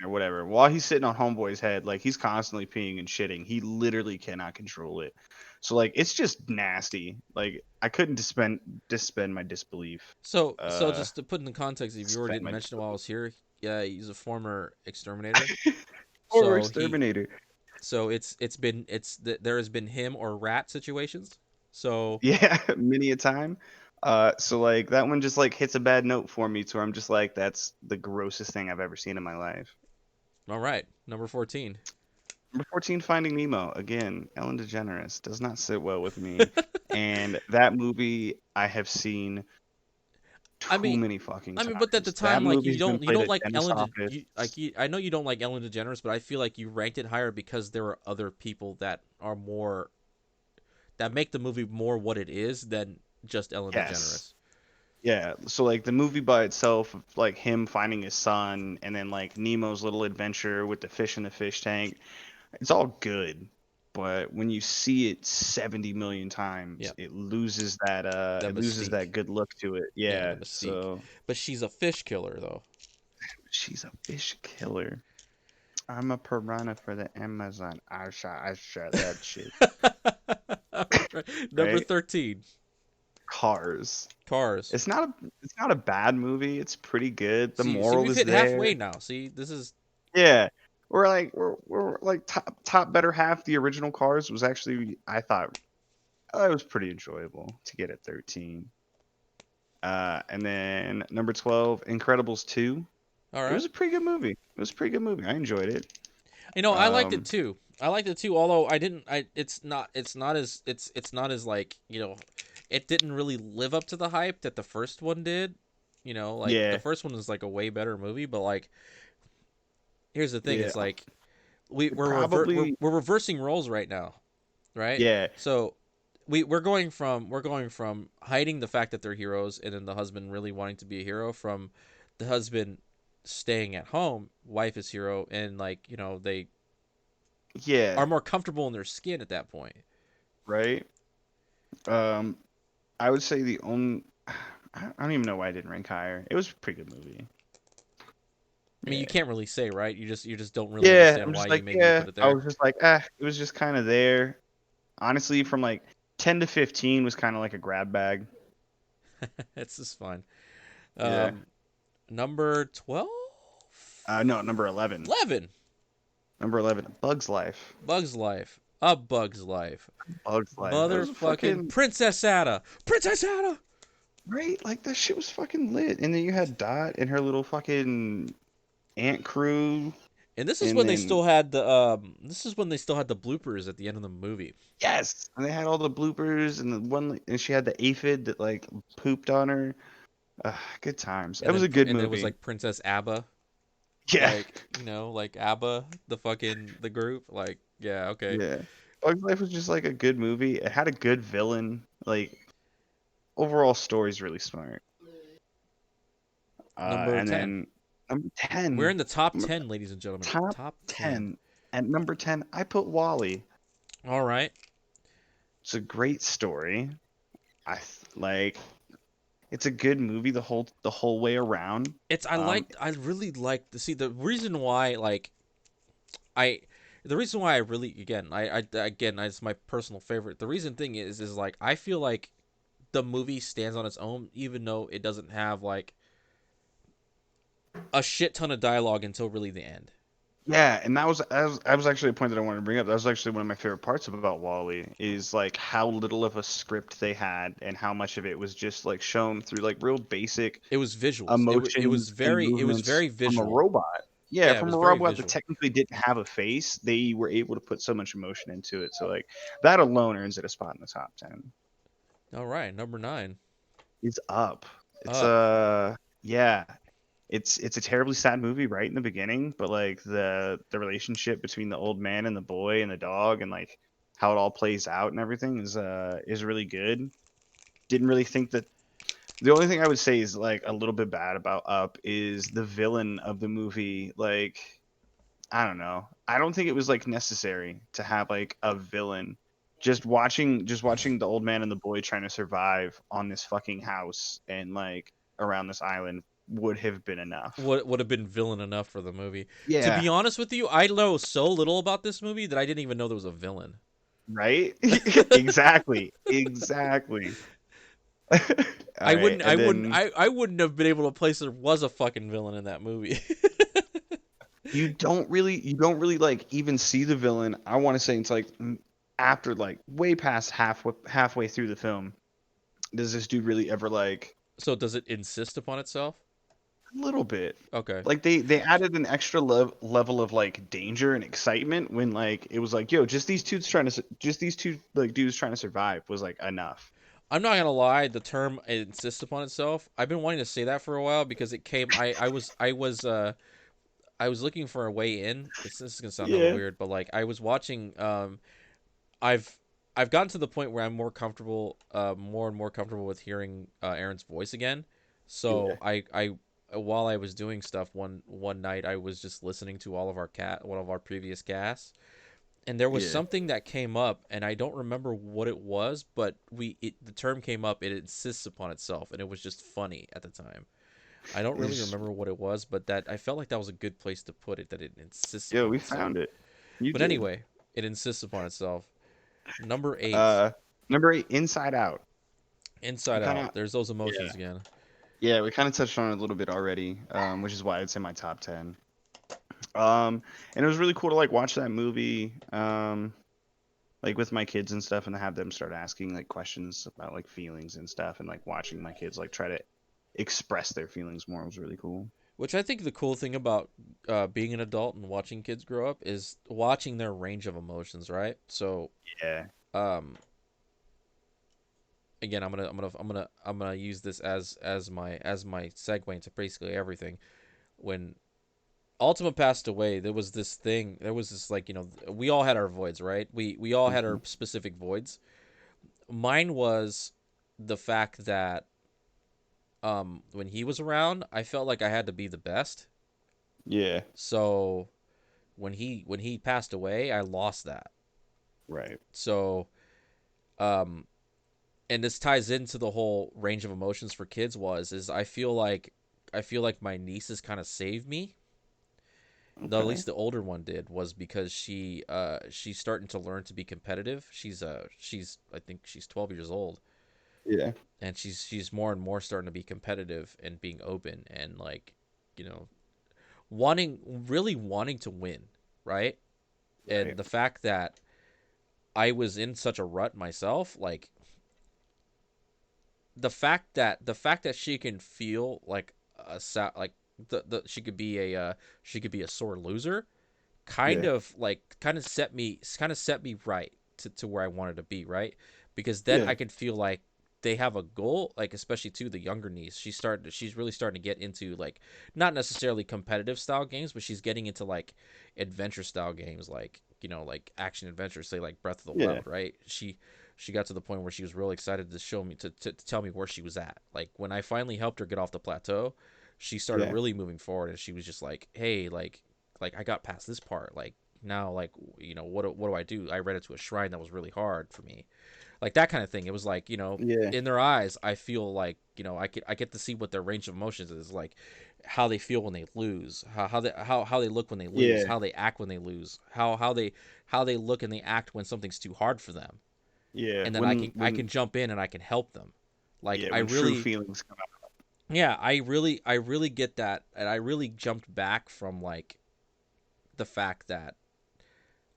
Or whatever. While he's sitting on Homeboy's head, like he's constantly peeing and shitting. He literally cannot control it. So like it's just nasty. Like I couldn't dissuspend my disbelief. So just to put in the context, if you already Suspend didn't my mention it while I disbelief. was here, yeah, he's a former exterminator. Horror So he exterminator. So there has been him or rat situations. So Yeah, many a time. So like that one just like hits a bad note for me to where I'm just like, that's the grossest thing I've ever seen in my life. all right, number 14. Number 14, Finding Nemo. Again, Ellen DeGeneres does not sit well with me. And that movie I have seen I too mean, many fucking but at the times. That time, like movie's been you played don't at like dentist Ellen. office. I know you don't like Ellen DeGeneres, but I feel like you ranked it higher because there are other people that are more that make the movie more what it is than just Ellen Yes. DeGeneres. Yeah. So like the movie by itself, like him finding his son, and then like Nemo's little adventure with the fish in the fish tank, it's all good. But when you see it 70 million times, Yep, it the loses that mystique. good look to it. Yeah, the Yeah. mystique. So But she's a fish killer, though. she's a fish killer. I'm a piranha for the Amazon. I shot that shit. Number Right? 13, Cars. Cars. It's not a bad movie. It's pretty good. The See, moral we've is hit there. halfway now. See, this is Yeah. We're like top better half. The original Cars was actually, I thought, it was pretty enjoyable to get at 13. And then number 12, Incredibles 2. all It right. was a pretty good movie. It was a pretty good movie. I enjoyed it. I liked it Um, too. I liked it too. Although I didn't. It's not as like it didn't really live up to the hype that the first one did. Like the yeah, first one is like a way better movie. But like, here's the thing: yeah. is like It probably, we're reversing roles right now, right? yeah, So we're going from hiding the fact that they're heroes and then the husband really wanting to be a hero from the husband staying at home, wife is hero, and like they yeah, are more comfortable in their skin at that point. right. Um, I would say the only, I don't even know why I didn't rank higher. It was a pretty good movie. I mean, you Yeah. can't really say, right? You just don't really Yeah, understand I'm why just you like, maybe yeah. put it I there. was just like, it was just kind of there. Honestly, from like 10 to 15 was kind of like a grab bag. It's just fine. Yeah. Um, number 12, No, number 11. 11, Number 11, Bug's Life. Bug's Life. A Bug's Life. Bug's Life. That was a Motherfucking fucking, Princess Ada. Princess Ada. right? Like that shit was fucking lit. And then you had Dot and her little fucking ant crew. And this is And when they then still had the bloopers at the end of the movie. yes, and they had all the bloopers and the one, and she had the aphid that like pooped on her. Good times. It And was then a good it was movie. like Princess Abba, Yeah, like like ABBA, the group. Like, yeah, okay. yeah. Bug's Life was just like a good movie. It had a good villain. Like overall story's really smart. Number And 10. then number We're 10, in the top m- 10, ladies and gentlemen. top Top 10. 10. At number 10, I put Wally. All right. It's a great story. Like it's a good movie the whole way around. I really like to see the reason why I the reason why I really again it's my personal favorite. The reason thing is like I feel like the movie stands on its own even though it doesn't have like a shit ton of dialogue until really the end. Yeah, and that was actually a point that I wanted to bring up. That was actually one of my favorite parts about Wally is like how little of a script they had and how much of it was just like shown through like real basic It was visuals. emotions and It was movements very from a visual. robot. Yeah, Yeah, it from was a very robot that visual. technically didn't have a face, they were able to put so much emotion into it. So like that alone earns it a spot in the top 10. All right, number 9. It's up. It's Up. yeah. It's a terribly sad movie right in the beginning, but like the relationship between the old man and the boy and the dog and like how it all plays out and everything is really good. Didn't really think that the only thing I would say is like a little bit bad about Up is the villain of the movie. Like I don't know. I don't think it was like necessary to have like a villain. Just watching the old man and the boy trying to survive on this fucking house and like around this island would have been enough. Would have been villain enough for the movie. To Yeah, be honest with you, I know so little about this movie that I didn't even know there was a villain. right? Exactly. Exactly. All right. And then I wouldn't have been able to place there was a fucking villain in that movie. you don't really like even see the villain. I want to say it's like after like way past halfway through the film, does this dude really ever like So does it insist upon itself? a little bit. Okay. Like they added an extra level of like danger and excitement when like it was like, yo, just these two like dudes trying to survive was like enough. I'm not gonna lie. The term "it insists upon itself." I've been wanting to say that for a while because it came. I was looking for a way in. This is gonna sound hella Yeah. weird, but like I was watching. I've I've gotten to the point where I'm more comfortable, more and more comfortable with hearing Aaron's voice again. Yeah. So I while I was doing stuff one night, I was just listening to all of our one of our previous casts, and there was Yeah. something that came up, and I don't remember what it was, but the term came up. It insists upon itself, and it was just funny at the time. I don't really It's remember what it was, but that I felt like that was a good place to put it. That it insists Yo, upon we itself. found it. You But did. anyway, it insists upon itself. Number 8, Uh, Number 8, Inside Out. We Inside kind Out. of There's those yeah emotions again. yeah we kind of touched on it a little bit already, which is why it's in my top 10. And it was really cool to like watch that movie, like with my kids and stuff, and have them start asking like questions about like feelings and stuff, and like watching my kids like try to express their feelings more was really cool. Which I think the cool thing about being an adult and watching kids grow up is watching their range of emotions, right? So, Yeah. um, again, I'm gonna use this as my segue into basically everything. When Ultima passed away, there was this thing. There was this like we all had our voids, right? We all had Hmm. our specific voids. Mine was the fact that when he was around, I felt like I had to be the best. Yeah. So when he passed away, I lost that. Right. So um and this ties into the whole range of emotions for kids was is I feel like my nieces kind of saved me. The, at Okay. least the older one did was because she's starting to learn to be competitive. She's I think she's 12 years old, Yeah. and she's more and more starting to be competitive and being open and like you know wanting to win, right? And Right. the fact that I was in such a rut myself, like the fact that she can feel like like the she could be a sore loser, Yeah. kind of set me right to where I wanted to be, right? Because then Yeah. I could feel like they have a goal, like especially to the younger niece. She's really starting to get into like not necessarily competitive style games, but she's getting into like adventure style games, like like action adventure, say like Breath of the Yeah. Wild, right? She got to the point where she was really excited to show me to tell me where she was at. Like when I finally helped her get off the plateau, she started Yeah. really moving forward, and she was just like, "Hey, like I got past this part. Like now, like what do I do? I read it to a shrine that was really hard for me, like that kind of thing. It was like Yeah. in their eyes, I feel like I get to see what their range of emotions is, like how they feel when they lose, how they look when they lose, Yeah. how they act when they lose, how they look and they act when something's too hard for them, Yeah. and then I When can jump in and I can help them. Like yeah, I when true really feelings come out. yeah I really get that, and I really jumped back from like the fact that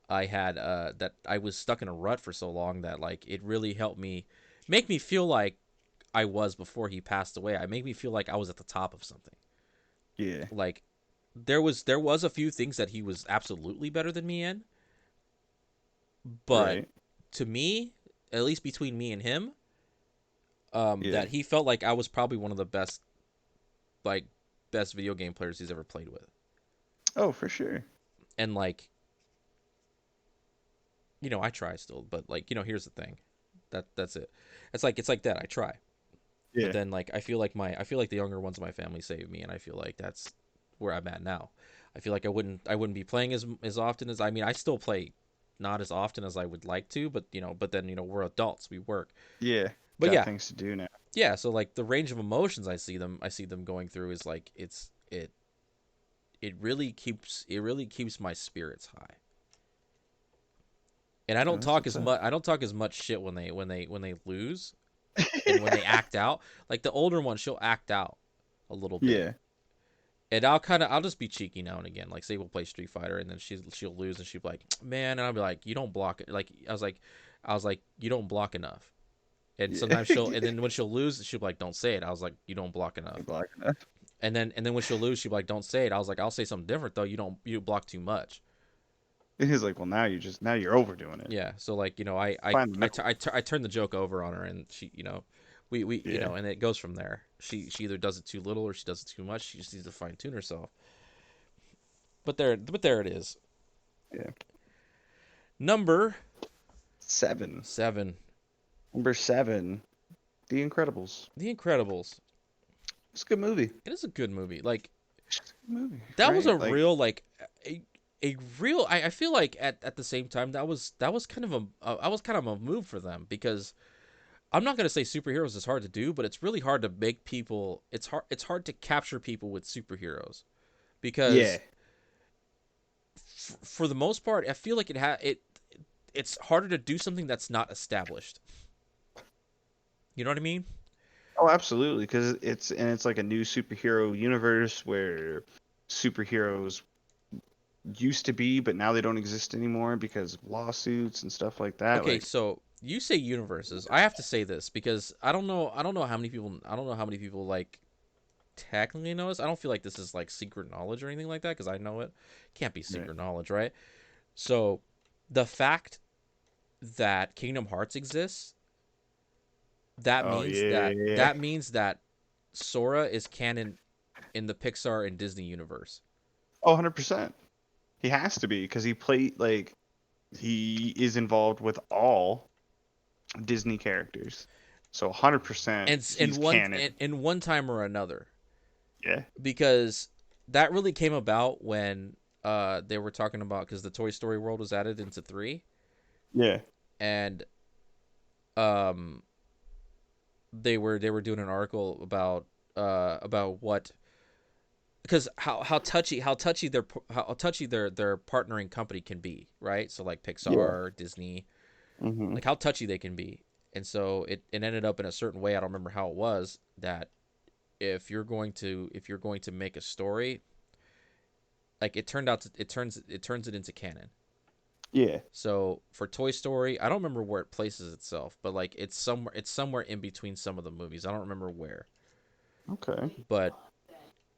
I had that I was stuck in a rut for so long that like it really helped me make me feel like I was before he passed away. I make me feel like I was at the top of something. Yeah. Like there was a few things that he was absolutely better than me in, but Right. to me, at least between me and him, Yeah. that he felt like I was probably one of the like best video game players he's ever played with. Oh, for sure. And like, I try still, but like, here's the thing. That's it. It's like that. I try. But Yeah. then like I feel like the younger ones of my family saved me, and I feel like that's where I'm at now. I feel like I wouldn't be playing as often as, I mean, I still play not as often as I would like to, but but then we're adults, we work. Yeah. But Got yeah, things to do now. yeah, so like the range of emotions I see them going through is like it really keeps my spirits high. And Oh, that's what's up. I don't talk as much shit when they lose and when they act out. Like the older one, she'll act out a little bit. Yeah. And I'll just be cheeky now and again. Like, say we'll play Street Fighter, and then she'll lose, and she'll be like, man, and I'll be like, you don't block it. Like, I was like, you don't block enough. And Yeah. sometimes and then when she'll lose, she'll be like, don't say it. I was like, you don't block enough. Black enough. And then when she'll lose, she'll be like, don't say it. I was like, I'll say something different though. You block too much. And he's like, well, now you're overdoing it. Yeah. So like, Find the middle. I turn the joke over on her, and she, we Yeah. and it goes from there. She either does it too little or she does it too much. She just needs to fine tune herself. But there it is. Yeah. Number 7. 7, Number 7, The Incredibles. The Incredibles. It's a good movie. It is a good movie. Like, It's just a good movie. that was right? a real, like, a real. I feel like at the same time that was kind of I was kind of a move for them, because I'm not gonna say superheroes is hard to do, but it's really hard to make people. It's hard to capture people with superheroes, Yeah. because for the most part, I feel like it's harder to do something that's not established. You know what I mean? Oh, absolutely. Because it's like a new superhero universe where superheroes used to be, but now they don't exist anymore because of lawsuits and stuff like that. Okay, Like, so you say universes. I have to say this because I don't know how many people. I don't know how many people like technically know this. I don't feel like this is like secret knowledge or anything like that, because I know it. Can't be right. secret knowledge, right? So the fact that Kingdom Hearts exists, that Oh means yeah, that yeah. that means that Sora is canon in the Pixar and Disney universe. Oh, 100%. He has to be because he is involved with all Disney characters. So 100% And he's canon. in one time or another, Yeah. because that really came about when they were talking about, because the Toy Story world was added into 3, Yeah. and um they were doing an article about what, because how touchy their partnering company can be, right? So like Yeah. Pixar, Disney, Mhm. like how touchy they can be. And so it ended up in a certain way. I don't remember how it was, that if you're going to make a story, like it turns it into canon. Yeah. So for Toy Story, I don't remember where it places itself, but like it's somewhere in between some of the movies. I don't remember where. Okay. But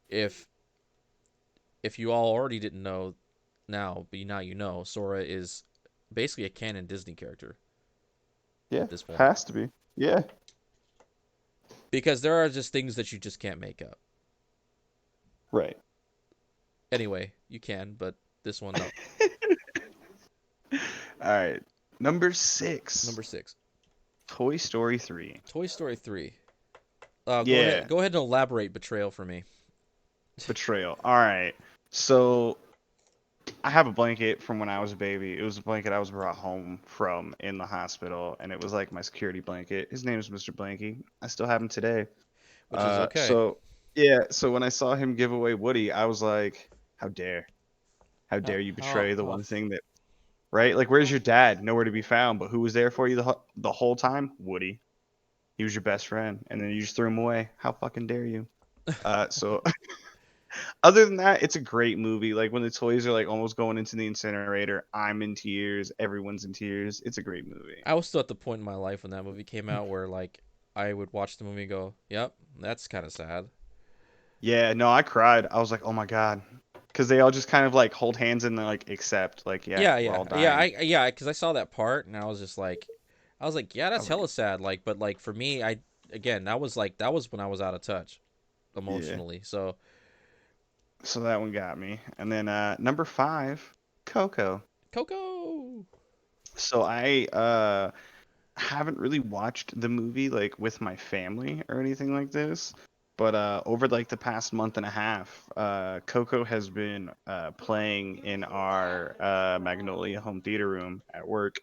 if if you all already didn't know now, but now you know, Sora is basically a canon Disney character Yeah. at this point. Has to be. Yeah. Because there are just things that you just can't make up. Right. Anyway, you can, but this one no. All right. Number 6. Number 6, Toy Story 3. Toy Story 3. Go ahead. Yeah. Go ahead and elaborate Betrayal for me. Betrayal. All right. So I have a blanket from when I was a baby. It was a blanket I was brought home from in the hospital, and it was like my security blanket. His name is Mr. Blanky. I still have him today. Which is okay. So yeah. So when I saw him give away Woody, I was like, "How dare? How How dare you how betray the how one thing that right? Like, where's your dad? Nowhere to be found. But who was there for you the whole time? Woody. He was your best friend, and then you just threw him away. How fucking dare you?" So other than that, it's a great movie. Like when the toys are like almost going into the incinerator, I'm in tears. Everyone's in tears. It's a great movie. I was still at the point in my life when that movie came out where like I would watch the movie and go, "Yep, that's kind of sad." Yeah, no, I cried. I was like, oh my god, because they all just kind of like hold hands and they're like accept, like, yeah, Yeah, we're yeah, all yeah. dying. Because I saw that part and I was just like, yeah, I that's was like, hella sad. Like, but like for me, again, that was when I was out of touch yeah. emotionally. So So that one got me. And then number 5, Coco. Coco. So I haven't really watched the movie like with my family or anything like this. But over like the past month and a half, Coco has been playing in our Magnolia home theater room at work,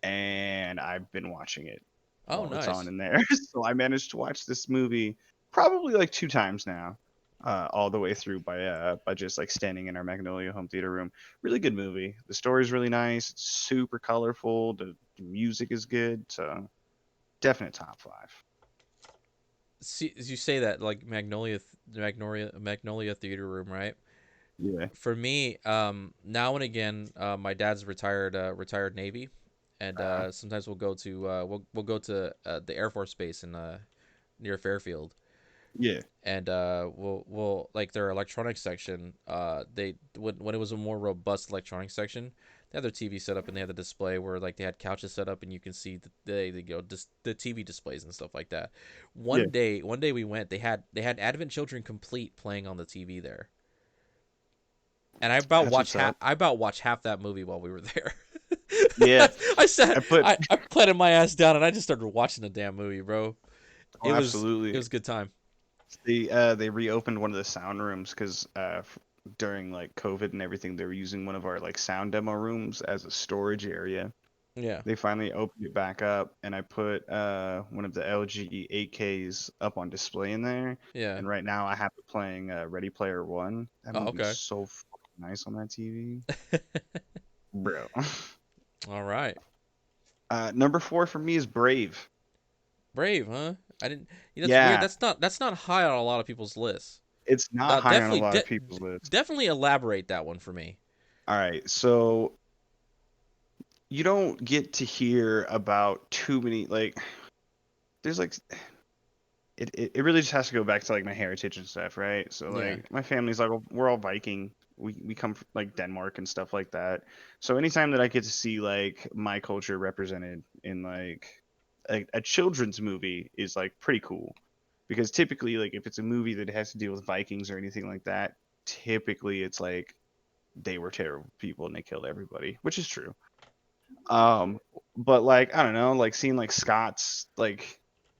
and I've been watching it Oh, while it's on nice. in there. So I managed to watch this movie probably like 2 times now, all the way through by just like standing in our Magnolia home theater room. Really good movie. The story's really nice. It's super colorful. The music is good. So definite top 5. See, as you say that, like Magnolia Magnolia Theater Room, right? Yeah. For me, now and again, my dad's retired Navy, and Uh, sometimes we'll go to the Air Force Base in near Fairfield, yeah. and we'll like their electronics section. They when it was a more robust electronics section, they had their TV set up and they had the display where like they had couches set up and you can see they go the TV displays and stuff like that. Yeah. One day we went, they had Advent Children Complete playing on the TV there, and That's what's up. I about watched half that movie while we were there. Yeah. I put. I planted my ass down and I just started watching the damn movie, bro. Oh, It absolutely. was a good time. They reopened one of the sound rooms because during like COVID and everything, they were using one of our like sound demo rooms as a storage area. Yeah, They finally opened it back up, and I put one of the LG 8Ks up on display in there. yeah. And right now, I have it playing Ready Player One. That Oh, movie's okay. so fucking nice on that TV, bro. All right. Number four for me is Brave. Brave, huh? I didn't. That's weird. Yeah, That's not high on a lot of people's lists. it's not high on a Definitely lot of people's list. definitely elaborate that one for me. All right, so you don't get to hear about too many like. There's like it really just has to go back to like my heritage and stuff, right? So Yeah. like my family's like we're all Viking. We come from like Denmark and stuff like that. So anytime that I get to see like my culture represented in like a children's movie is like pretty cool. Because typically like if it's a movie that has to deal with Vikings or anything like that, typically it's like they were terrible people and they killed everybody, which is true. Um, but like I don't know, like seeing like Scots like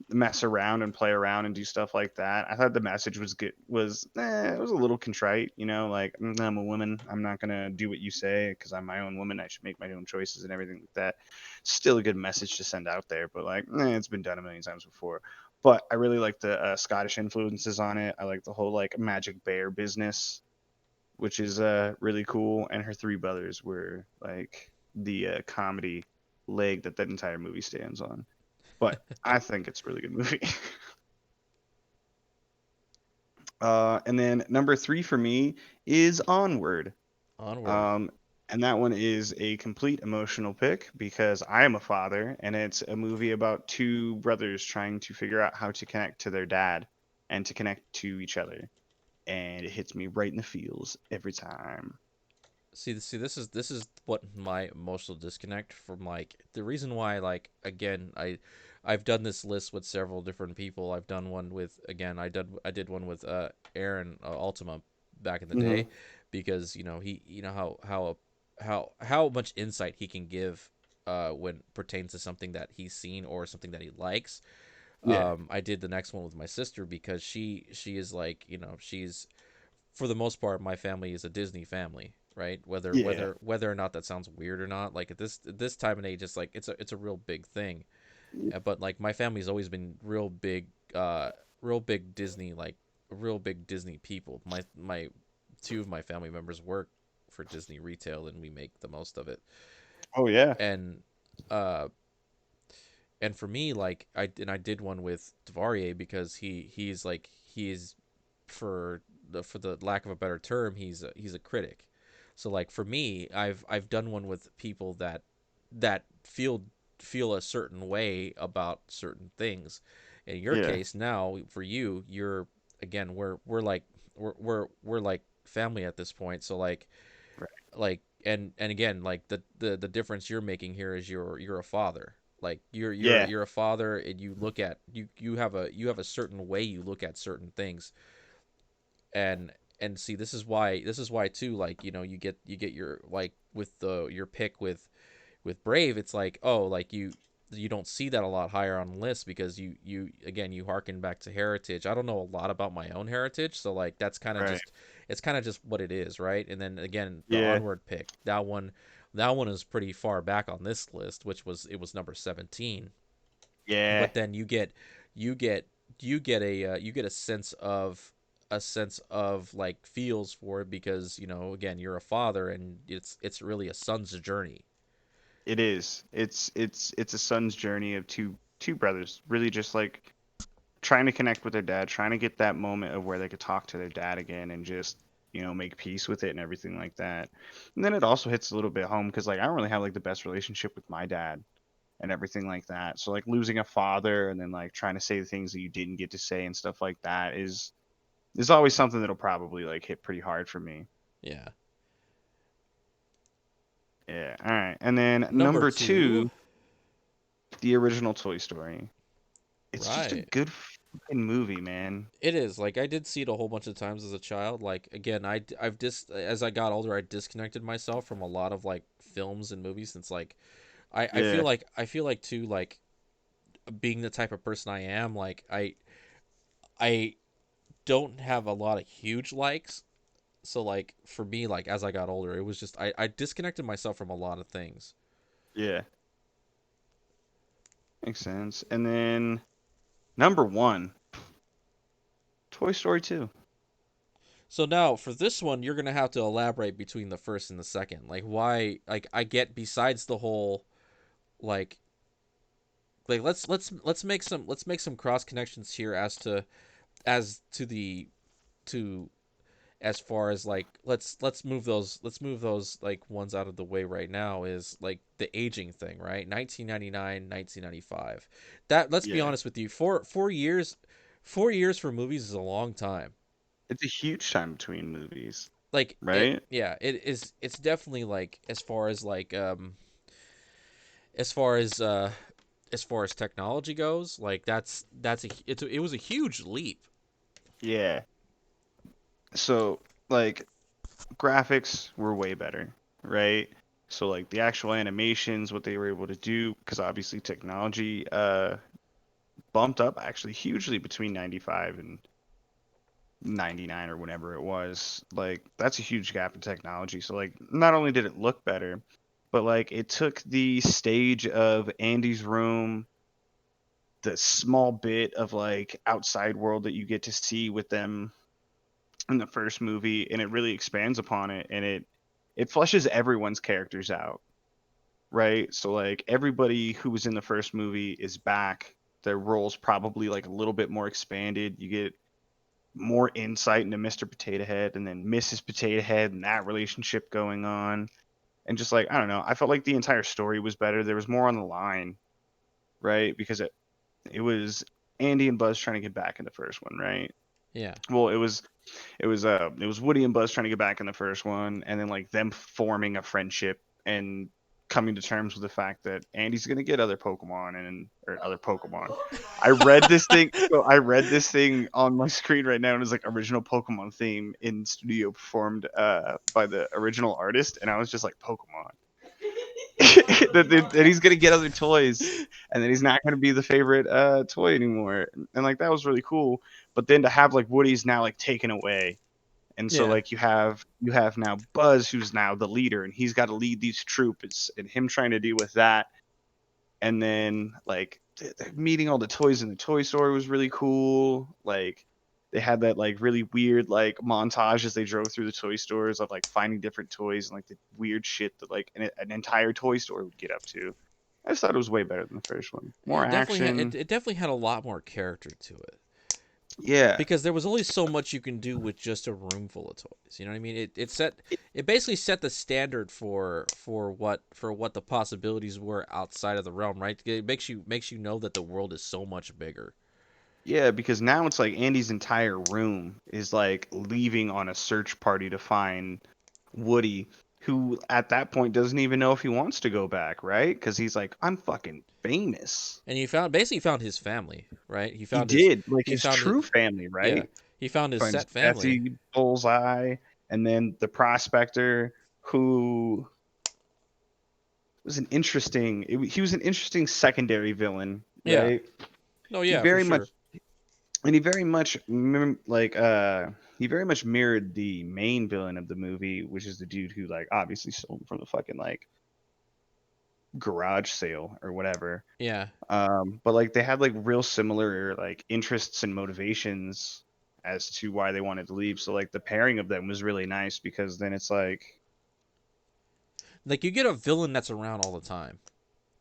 mess around and play around and do stuff like that. I thought the message was good. It was a little contrite, you know, like I'm a woman, I'm not gonna do what you say because I'm my own woman. I should make my own choices and everything like that. Still a good message to send out there, but like it's been done a million times before. But I really like the Scottish influences on it. I like the whole like magic bear business, which is really cool. And her three brothers were like the comedy leg that entire movie stands on. But I think it's a really good movie. And then number three for me is Onward. Onward. Um, and that one is a complete emotional pick because I am a father, and it's a movie about two brothers trying to figure out how to connect to their dad and to connect to each other. And it hits me right in the feels every time. See, this is what my emotional disconnect from like the reason why like again I've done this list with several different people. I've done one with again I did one with Aaron Ultima back in the Hmm. day because you know he you know how much insight he can give when pertains to something that he's seen or something that he likes. Yeah, I did the next one with my sister because she is like you know she's for the most part, my family is a Disney family, right? yeah, Whether or not that sounds weird or not, like at this time and age, it's like it's a real big thing. But like my family's always been real big Disney, like real big Disney people. My two of my family members work for Disney retail, and we make the most of it. oh yeah, And uh, and for me, like I did one with Devarier because he's for the lack of a better term, he's a critic. So like for me, I've done one with people that feel a certain way about certain things. In your yeah, case, now for you, you're again we're like family at this point. So right. and again like the difference you're making here is you're a father. Like Yeah, you're a father and you look at you have a certain way you look at certain things and see this is why too like you know you get your like with the your pick with Brave it's like oh like you don't see that a lot higher on the list because you again you harken back to heritage. I don't know a lot about my own heritage, so like that's kind of right. just it's kind of just what it is, right? And then again the Yeah, Onward pick that one is pretty far back on this list, which was it was number 17. yeah. But then you get you get a sense of like feels for it because you know again you're a father and it's really a son's journey. It is. It's a son's journey of two brothers, really just like trying to connect with their dad, trying to get that moment of where they could talk to their dad again and just, make peace with it and everything like that. And then it also hits a little bit home because like I don't really have like the best relationship with my dad and everything like that. So like losing a father and then like trying to say the things that you didn't get to say and stuff like that is always something that'll probably like hit pretty hard for me. Yeah. Yeah. All right. And then Number number two, 2, the original Toy Story. It's just a right. good fucking movie, man. It is. Like I did see it a whole bunch of times as a child. Like again, I've as I got older, I disconnected myself from a lot of like films and movies since like Yeah. I feel like too like being the type of person I am, like I don't have a lot of huge likes. So like for me, like as I got older, it was just I disconnected myself from a lot of things. Yeah. Makes sense. And then number 1, Toy Story 2. So now for this one, you're gonna have to elaborate between the first and the second. Like why? Like I get besides the whole like let's make some cross connections here as to the to as far as like let's move those like ones out of the way right now is like the aging thing, right? 1999, 1995. That let's be Yeah. honest with you, 4 years 4 years for movies is a long time. It's a huge time between movies, Like it, right? yeah, it is. It's definitely like as far as as far as technology goes, like it was a huge leap. Yeah. So, like graphics were way better, right? So like the actual animations, what they were able to do, because obviously technology bumped up actually hugely between 95 and 99 or whenever it was. Like that's a huge gap in technology. So like not only did it look better, but like it took the stage of Andy's room, the small bit of like outside world that you get to see with them in the first movie, and it really expands upon it, and it flushes everyone's characters out, right? So like everybody who was in the first movie is back. Their roles probably like a little bit more expanded. You get more insight into Mr. Potato Head and then Mrs. Potato Head and that relationship going on. And just like, I don't know, I felt like the entire story was better. There was more on the line, right? Because it was Andy and Buzz trying to get back in the first one, right? Yeah, Well, it was Woody and Buzz trying to get back in the first one, and then like them forming a friendship and coming to terms with the fact that Andy's gonna get other Pokemon and or other Pokemon. I read this thing on my screen right now, and it's like original Pokemon theme in studio performed by the original artist, and I was just like Pokemon. that he's gonna get other toys, and then he's not gonna be the favorite toy anymore, and like that was really cool. But then to have like Woody's now like taken away, and so yeah, like you have now Buzz who's now the leader, and he's got to lead these troops, and him trying to deal with that, and then like meeting all the toys in the toy store was really cool. Like they had that like really weird like montage as they drove through the toy stores of like finding different toys and like the weird shit that like an entire toy store would get up to. I just thought it was way better than the first one. More action. it definitely had a lot more character to it Yeah. because there was only so much you can do with just a room full of toys. You know what I mean? It basically set the standard for what the possibilities were outside of the realm, right? It makes you know that the world is so much bigger. Yeah, because now it's like Andy's entire room is like leaving on a search party to find Woody, who at that point doesn't even know if he wants to go back, right? Because he's like, I'm fucking famous. And he found basically found his family, right? He did, like He his found his true family, yeah, right? he found his Finds set family. Betsy, Bullseye, and then the prospector, who was he was an interesting secondary villain, Yeah. right? No, He yeah, for very much sure. and he very much mirrored the main villain of the movie, which is the dude who like obviously stole him from the fucking like garage sale or whatever. Yeah. But like they had like real similar like interests and motivations as to why they wanted to leave. So like the pairing of them was really nice because then it's like, Like you get a villain that's around all the time.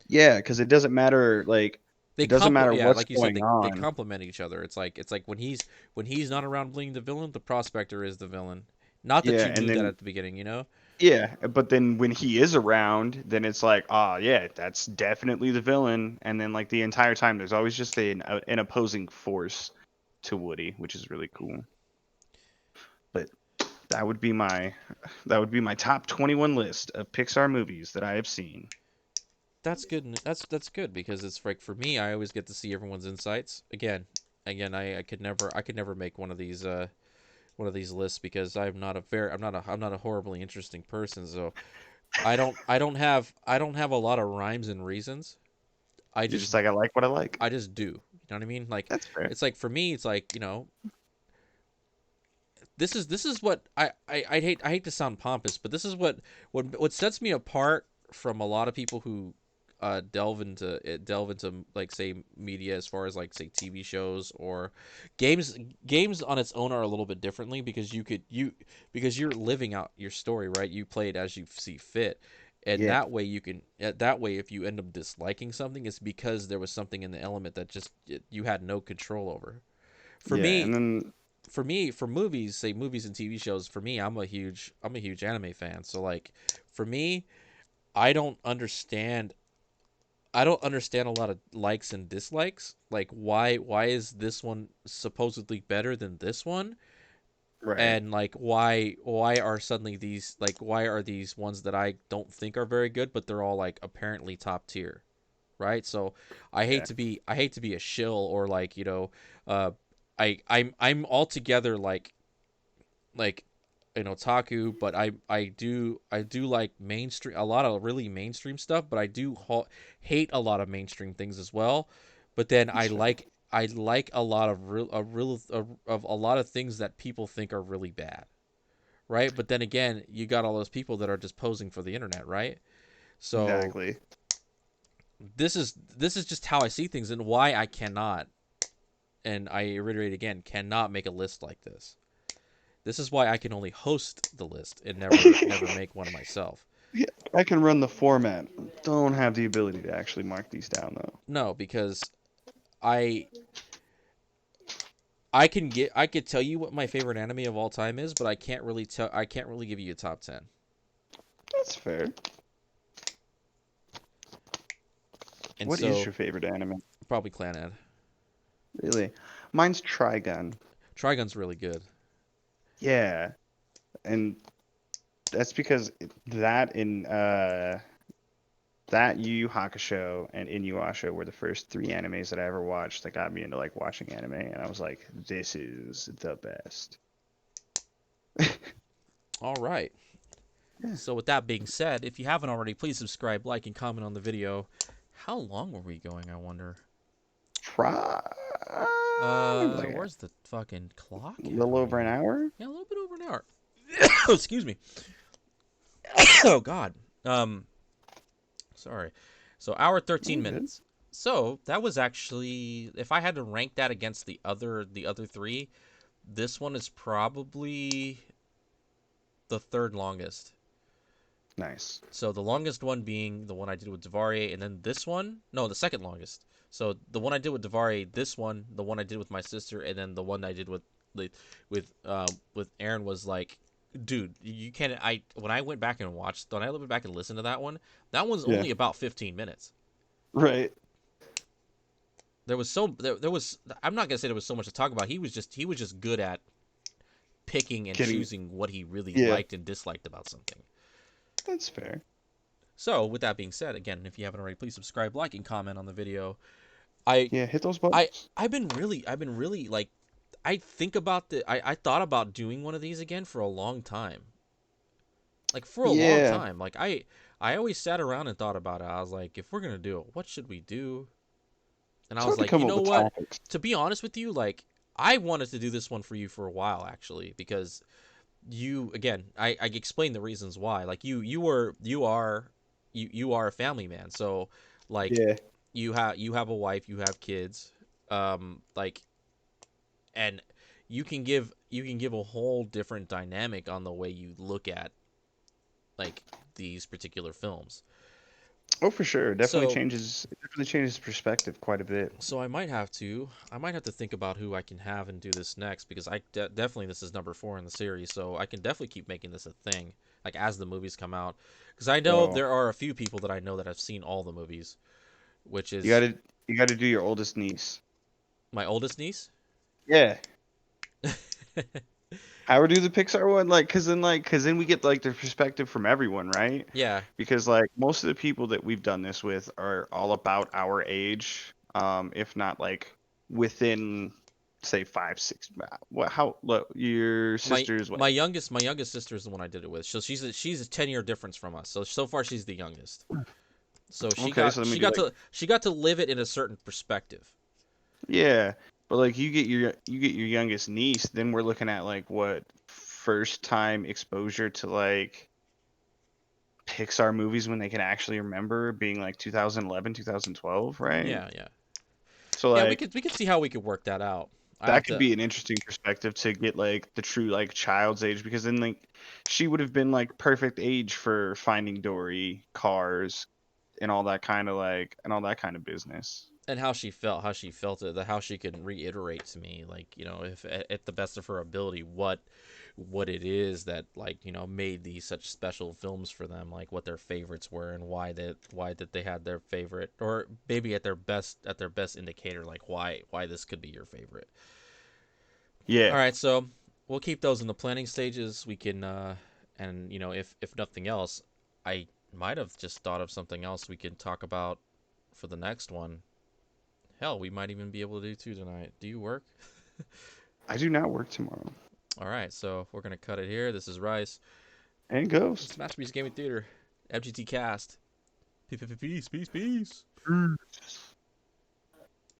yeah, because it doesn't matter like They It doesn't matter yeah, what's like you said, going they on. complement each other. It's like when he's not around being the villain, the prospector is the villain. Not that Yeah, you and knew that then at the beginning, you know? yeah, but then when he is around, then it's like, ah, yeah, that's definitely the villain. And then like the entire time, there's always just an opposing force to Woody, which is really cool. But that would be my top 21 list of Pixar movies that I have seen. That's good. That's good because it's like for me, I always get to see everyone's insights. I could never make one of these lists because I'm not a horribly interesting person. So I don't have a lot of rhymes and reasons. I You're just just like, I like what I like. I just do. You know what I mean? Like That's fair. it's like for me, it's like this is what I hate to sound pompous, but this is what sets me apart from a lot of people who delve into like say media as far as like say TV shows or games. Games on its own are a little bit differently because because you're living out your story, right? You play it as you see fit. And Yeah, that way that way if you end up disliking something, it's because there was something in the element that just you had no control over. For yeah, me, and then for movies, say movies and TV shows, for me, I'm a huge anime fan. So like for me, I don't understand I don't understand a lot of likes and dislikes. Like why is this one supposedly better than this one? right, And like why are suddenly these like why are these ones that I don't think are very good but they're all like apparently top tier, right? So yeah, I hate to be a shill or like, uh I'm altogether like an otaku, but I do like mainstream a lot of really mainstream stuff, but I do hate a lot of mainstream things as well. But then that's fair. I like a lot of of a lot of things that people think are really bad, right? But then again, you got all those people that are just posing for the internet, right? So Exactly. this is just how I see things and why I cannot, and I reiterate again, cannot make a list like this. This is why I can only host the list and never make one myself. Yeah, I can run the format. Don't have the ability to actually mark these down though. No, because I I could tell you what my favorite anime of all time is, but I can't really give you a top 10. That's fair. And What is so your favorite anime? probably Clanad. Really? Mine's Trigun. Trigun's really good. Yeah, and that's because that Yu Yu Hakusho and Inuyasha were the first three animes that I ever watched that got me into like watching anime, and I was like, this is the best. All right. Yeah. So with that being said, if you haven't already, please subscribe, like, and comment on the video. How long were we going, I wonder? Try maybe like a Where's the fucking clock at little on over an here? hour. Yeah, a little bit over an hour. Excuse me. Oh God. Sorry. So hour 13 Oh, good. minutes. So that was actually, if I had to rank that against the other three, this one is probably the third longest. Nice. So the longest one being the one I did with Davari, and then this one, no, the second longest. So the one I did with Davari, this one, the one I did with my sister, and then the one I did with Aaron was like, dude, you can't. I when I went back and watched, when I went back and listened to that one's Yeah. only about 15 minutes. Right. There was I'm not gonna say there was so much to talk about. He was just good at picking and Getting. choosing what he really Yeah. liked and disliked about something. That's fair. So with that being said, again, if you haven't already, please subscribe, like, and comment on the video. I Yeah. Hit those I buttons. I've been really like I thought about doing one of these again for a long time. Like for a long Yeah. time. Like I always sat around and thought about it. I was like, if we're gonna do it, what should we do? And I It's was hard to like, come you up know with what? topics. To be honest with you, like I wanted to do this one for you for a while actually, because you again, I explained the reasons why. Like you are a family man. So like Yeah. you have a wife, you have kids. Like and you can give a whole different dynamic on the way you look at like these particular films. Oh, for sure. So It definitely changes perspective quite a bit. I might have to think about who I can have and do this next because definitely this is number 4 in the series, so I can definitely keep making this a thing like as the movies come out because I know So there are a few people that I know that have seen all the movies, which you is gotta you gotta do your oldest niece. my oldest niece. Yeah. Have her do the Pixar one, cause then we get like the perspective from everyone, right? Yeah, Because like most of the people that we've done this with are all about our age, if not like within, say 5, 6. What? How? Look, your sister's what? my youngest sister is the one I did it with. So she's a 10-year difference from us. So far she's the youngest. So Okay, so let me do like she got to live it in a certain perspective. yeah, but like you get your youngest niece, then we're looking at like what first time exposure to like Pixar movies when they can actually remember being like 2011, 2012, right? Yeah, yeah. So Yeah, like we could see how we could work that out. I that have could to be an interesting perspective to get like the true like child's age because then like she would have been like perfect age for Finding Dory, Cars, and all that kind of business. and how she felt it, how she can reiterate to me, like you know, if at the best of her ability, what it is that like you know made these such special films for them, like what their favorites were and why that they had their favorite, or maybe at their best indicator, like why this could be your favorite. All Yeah, right, so we'll keep those in the planning stages. We can, and you know, if nothing else, I might have just thought of something else we can talk about for the next one. Hell, we might even be able to do two tonight. Do you work? I do not work tomorrow. All right, so we're gonna cut it here. This is Rice. And It's Ghost. Masterpiece Gaming Theater, MGT Cast. Peace, peace, peace, peace. Mm.